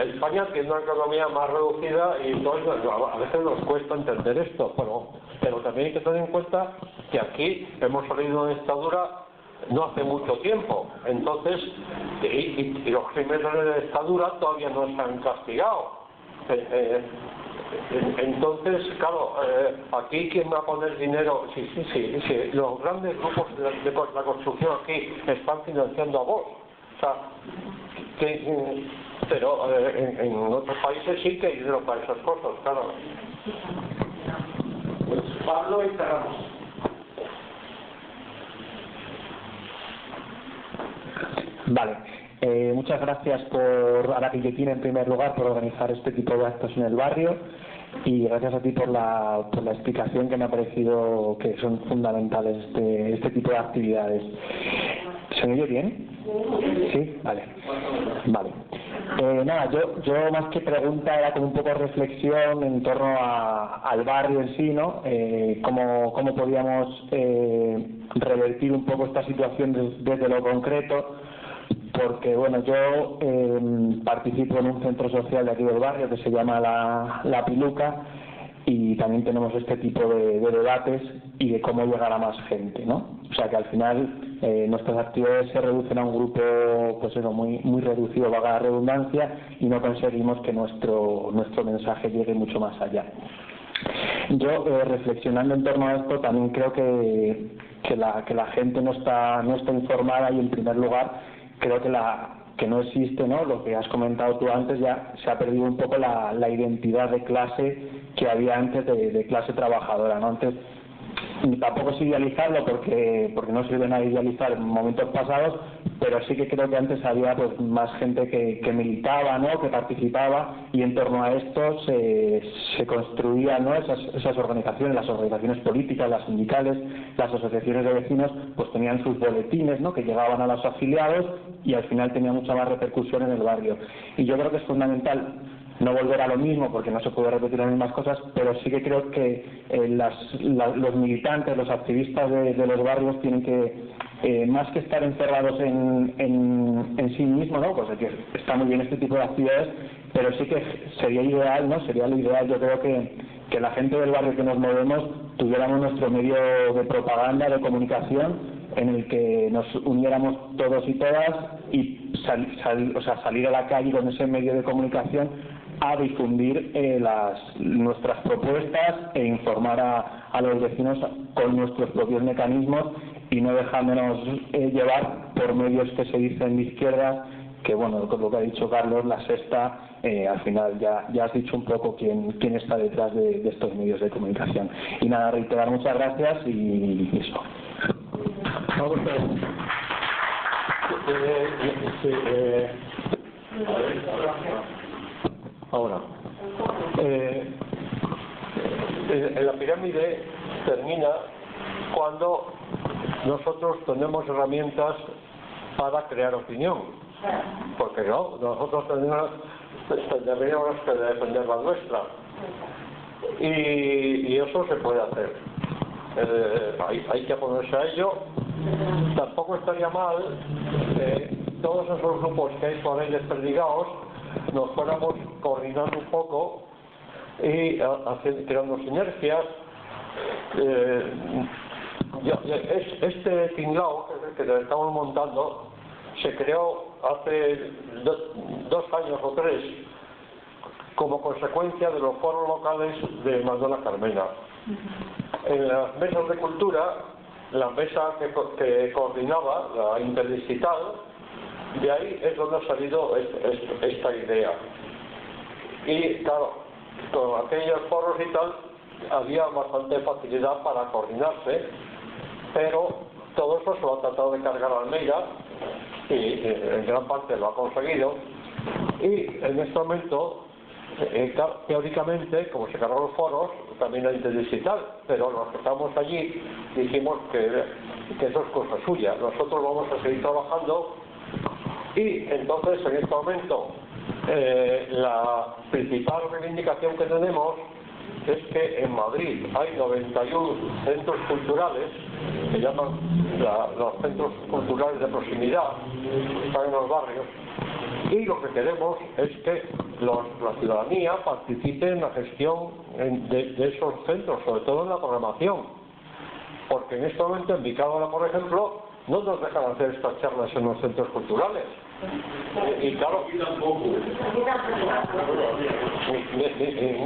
España tiene una economía más reducida y entonces a veces nos cuesta entender esto, pero también hay que tener en cuenta que aquí hemos salido de dictadura no hace mucho tiempo, entonces y los crímenes de dictadura todavía no se han castigado. Entonces, claro, aquí ¿quién va a poner dinero? Si los grandes grupos de la construcción aquí están financiando a Vox. O sea, pero en otros países sí que hay dinero para esas cosas, claro. Pues Pablo y cerramos. Vale. Muchas gracias a la Guillotina en primer lugar por organizar este tipo de actos en el barrio y gracias a ti por la explicación que me ha parecido que son fundamentales este tipo de actividades. ¿Se me oye bien? Sí, vale. Nada, yo más que pregunta era como un poco reflexión en torno al barrio en sí, ¿no? Cómo podíamos revertir un poco esta situación desde lo concreto. Porque bueno, yo participo en un centro social de aquí del barrio que se llama La Piluca y también tenemos este tipo de debates y de cómo llegar a más gente, ¿no? O sea que al final nuestras actividades se reducen a un grupo, pues eso, muy reducido, valga la redundancia, y no conseguimos que nuestro mensaje llegue mucho más allá. Yo, reflexionando en torno a esto, también creo que la gente no está informada y en primer lugar creo que no existe, ¿no? Lo que has comentado tú antes, ya se ha perdido un poco la identidad de clase que había antes de clase trabajadora, ¿no? Antes, tampoco es idealizarlo porque no sirve nada idealizar en momentos pasados, pero sí que creo que antes había pues más gente que militaba, ¿no? Que participaba y en torno a esto se construían, ¿no? esas organizaciones, las organizaciones políticas, las sindicales, las asociaciones de vecinos, pues tenían sus boletines, ¿no? Que llegaban a los afiliados y al final tenía mucha más repercusión en el barrio. Y yo creo que es fundamental no volver a lo mismo porque no se puede repetir las mismas cosas, pero sí que creo que los militantes, los activistas de los barrios tienen que, más que estar encerrados en sí mismos, ¿no? Pues que está muy bien este tipo de actividades, pero sí que sería ideal, ¿no? Sería lo ideal, yo creo que la gente del barrio que nos movemos tuviéramos nuestro medio de propaganda, de comunicación, en el que nos uniéramos todos y todas y salir a la calle con ese medio de comunicación a difundir nuestras propuestas e informar a los vecinos con nuestros propios mecanismos y no dejándonos llevar por medios que se dicen de izquierda, que bueno, con lo que ha dicho Carlos, La Sexta, al final ya has dicho un poco quién está detrás de estos medios de comunicación. Y nada, reiterar muchas gracias y eso. Vamos a ver. Ahora, la pirámide termina cuando nosotros tenemos herramientas para crear opinión, porque no, nosotros tendríamos que defender la nuestra y eso se puede hacer. Hay que ponerse a ello. Tampoco estaría mal que todos esos grupos que hay por ahí desperdigados nos fuéramos coordinando un poco y creando sinergias. Este tinglao que estamos montando se creó hace 2 años o 3 como consecuencia de los foros locales de Madonna Carmena. En las mesas de cultura, la mesa que coordinaba, la interdistrital, de ahí es donde ha salido esta idea. Y claro, con aquellos foros y tal, había bastante facilidad para coordinarse, pero todo eso se lo ha tratado de cargar Almeida, y en gran parte lo ha conseguido, y en este momento, teóricamente, como se cargaron los foros, también la interdigital, pero los que estamos allí dijimos que eso es cosa suya. Nosotros vamos a seguir trabajando y entonces en este momento la principal reivindicación que tenemos es que en Madrid hay 91 centros culturales, que llaman los centros culturales de proximidad, están en los barrios, y lo que queremos es que la ciudadanía participe en la gestión de esos centros, sobre todo en la programación, porque en este momento en Vicágola, por ejemplo, no nos dejan hacer estas charlas en los centros culturales. Y claro,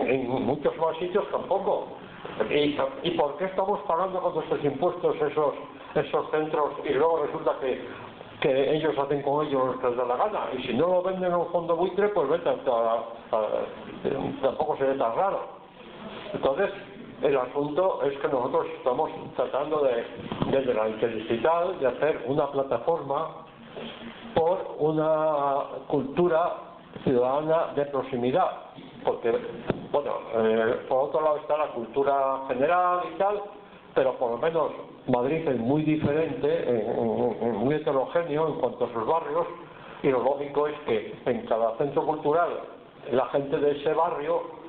en muchos más sitios tampoco. ¿Y por qué estamos pagando con nuestros impuestos esos centros y luego resulta que ellos hacen con ellos lo que les da la gana? Y si no lo venden a un fondo buitre, pues tampoco se ve tan raro. Entonces, el asunto es que nosotros estamos tratando desde la interdigital de hacer una plataforma por una cultura ciudadana de proximidad, porque, bueno, por otro lado está la cultura general y tal, pero por lo menos Madrid es muy diferente, muy heterogéneo en cuanto a sus barrios, y lo lógico es que en cada centro cultural la gente de ese barrio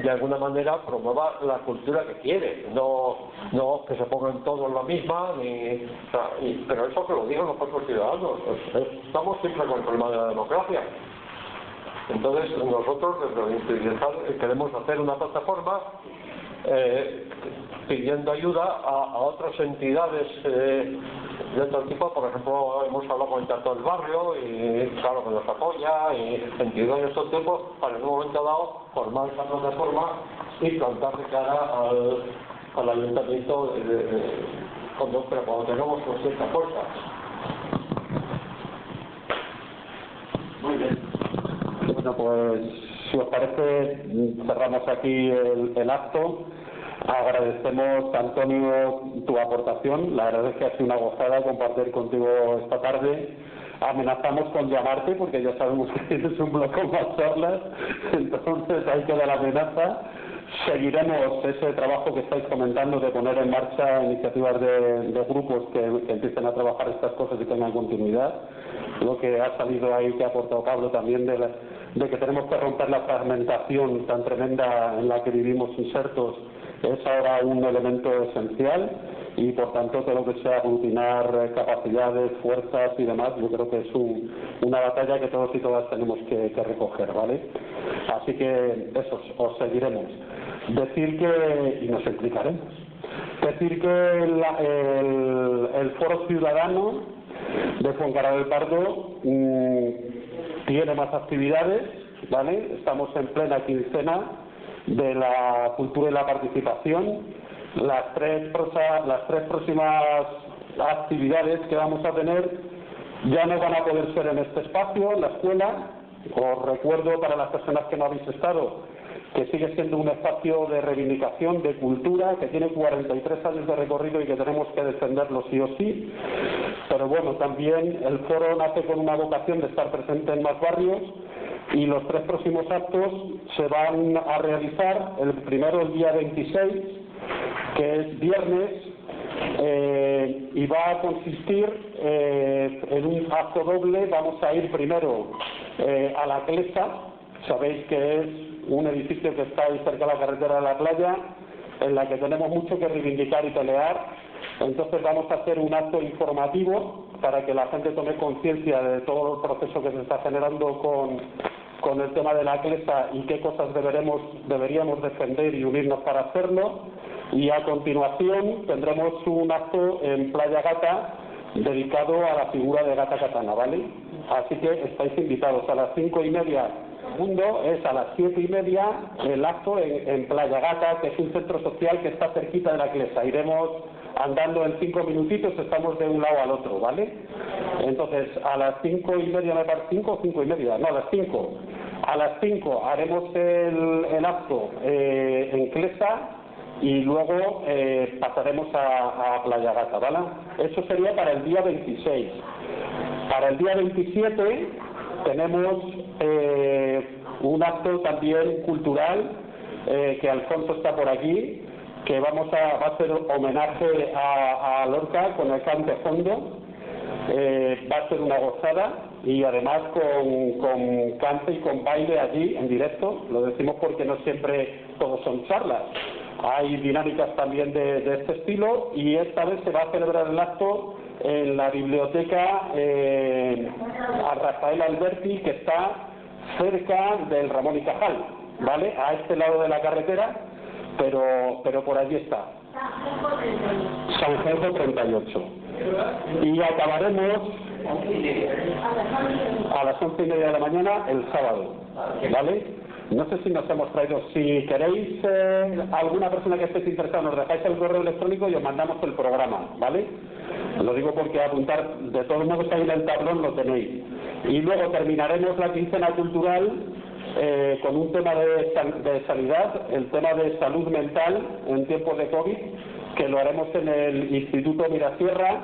de alguna manera promueva la cultura que quiere, no que se pongan todos la misma, pero eso que lo digan los propios ciudadanos. Estamos siempre con el problema de la democracia. Entonces nosotros desde la Interdigital queremos hacer una plataforma pidiendo ayuda a otras entidades de otro tipo. Por ejemplo, hemos hablado con el Teatro del Barrio y claro que nos apoya, y entidades de estos tipos para en un momento dado formar esta plataforma y plantar de cara al ayuntamiento pero cuando tenemos cierta fuerza. Muy bien. Bueno, pues si os parece cerramos aquí el acto. Agradecemos, Antonio, tu aportación. La verdad es que ha sido una gozada compartir contigo esta tarde. Amenazamos con llamarte porque ya sabemos que tienes un blog con más charlas, entonces ahí queda la amenaza. Seguiremos ese trabajo que estáis comentando de poner en marcha iniciativas de grupos que empiecen a trabajar estas cosas y tengan continuidad. Lo que ha salido ahí, que ha aportado Pablo también, de que tenemos que romper la fragmentación tan tremenda en la que vivimos insertos, es ahora un elemento esencial, y por tanto todo lo que sea aglutinar capacidades, fuerzas y demás, yo creo que es una batalla que todos y todas tenemos que recoger, ¿vale? Así que eso, os seguiremos. Decir que, y nos implicaremos, decir que el Foro Ciudadano de Fuencarral del Pardo tiene más actividades, ¿vale? Estamos en plena quincena de la cultura y la participación. Las tres próximas actividades que vamos a tener ya no van a poder ser en este espacio, en la escuela. Os recuerdo, para las personas que no habéis estado, que sigue siendo un espacio de reivindicación, de cultura, que tiene 43 años de recorrido y que tenemos que defenderlo sí o sí. Pero bueno, también el foro nace con una vocación de estar presente en más barrios, y los tres próximos actos se van a realizar. El primero el día 26, que es viernes, y va a consistir en un acto doble. Vamos a ir primero a la Clesa. Sabéis que es un edificio que está ahí cerca de la carretera de la playa, en la que tenemos mucho que reivindicar y pelear. Entonces vamos a hacer un acto informativo para que la gente tome conciencia de todo el proceso que se está generando con el tema de la Clesa y qué cosas deberíamos defender y unirnos para hacerlo. Y a continuación tendremos un acto en Playa Gata dedicado a la figura de Gata Katana, ¿vale? Así que estáis invitados a las 5:30. Segundo es a las 7:30 el acto en Playa Gata, que es un centro social que está cerquita de la Clesa. Iremos andando en 5 minutitos, estamos de un lado al otro, ¿vale? Entonces a las 5:30, me parece, 5 o 5:30, no, a las 5. A las 5 haremos el acto en Clesa, y luego pasaremos a Playa Gata, ¿vale? Eso sería para el día 26. Para el día 27 tenemos un acto también cultural que Alfonso está por aquí, que va a hacer homenaje a Lorca con el cante fondo. Va a ser una gozada y además con cante y con baile allí en directo. Lo decimos porque no siempre todos son charlas, hay dinámicas también de este estilo, y esta vez se va a celebrar el acto en la biblioteca a Rafael Alberti, que está cerca del Ramón y Cajal, ¿vale? A este lado de la carretera, pero por allí está. San Jorge 38. Y acabaremos a las 11:30 de la mañana el sábado, ¿vale? No sé si nos hemos traído, si queréis alguna persona que estéis interesada, nos dejáis el correo electrónico y os mandamos el programa, ¿vale? Lo digo porque apuntar, de todos modos ahí en el tablón lo tenéis. Y luego terminaremos la quincena cultural con un tema de sanidad, el tema de salud mental en tiempos de COVID, que lo haremos en el Instituto Mirasierra,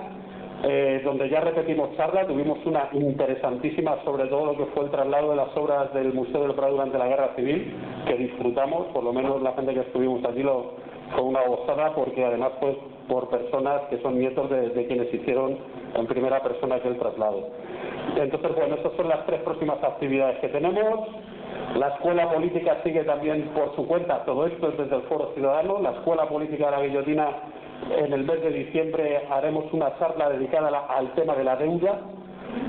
donde ya repetimos charla. Tuvimos una interesantísima sobre todo lo que fue el traslado de las obras del Museo del Prado durante la Guerra Civil, que disfrutamos, por lo menos la gente que estuvimos allí fue una gozada, porque además fue por personas que son nietos de quienes hicieron en primera persona aquel traslado. Entonces, bueno, estas son las 3 próximas actividades que tenemos. La Escuela Política sigue también por su cuenta, todo esto es desde el Foro Ciudadano. La Escuela Política de la Guillotina, en el mes de diciembre haremos una charla dedicada al tema de la deuda,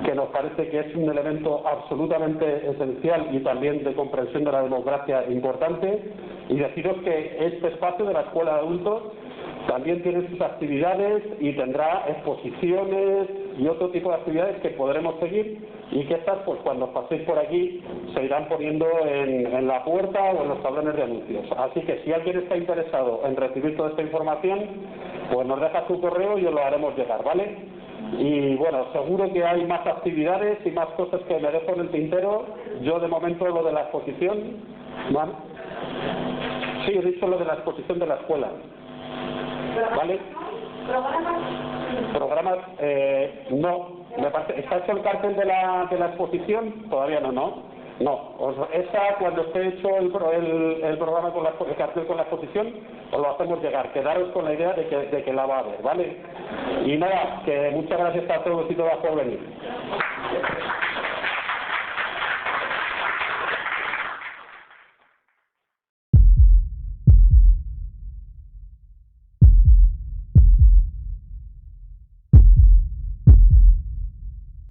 que nos parece que es un elemento absolutamente esencial y también de comprensión de la democracia importante. Y deciros que este espacio de la Escuela de Adultos también tiene sus actividades y tendrá exposiciones y otro tipo de actividades que podremos seguir, y que estas, pues cuando paséis por aquí, se irán poniendo en la puerta o en los tablones de anuncios. Así que si alguien está interesado en recibir toda esta información, pues nos deja su correo y os lo haremos llegar, ¿vale? Y bueno, seguro que hay más actividades y más cosas que me dejo en el tintero. Yo de momento lo de la exposición, ¿vale? Sí, he dicho lo de la exposición de la escuela, ¿vale? ¿Programas? No. Me parece, ¿está hecho el cartel de la exposición? Todavía no. Esa, cuando esté hecho el programa el cartel con la exposición, os lo hacemos llegar. Quedaros con la idea de que la va a haber, ¿vale? Y nada, que muchas gracias a todos y todas por venir.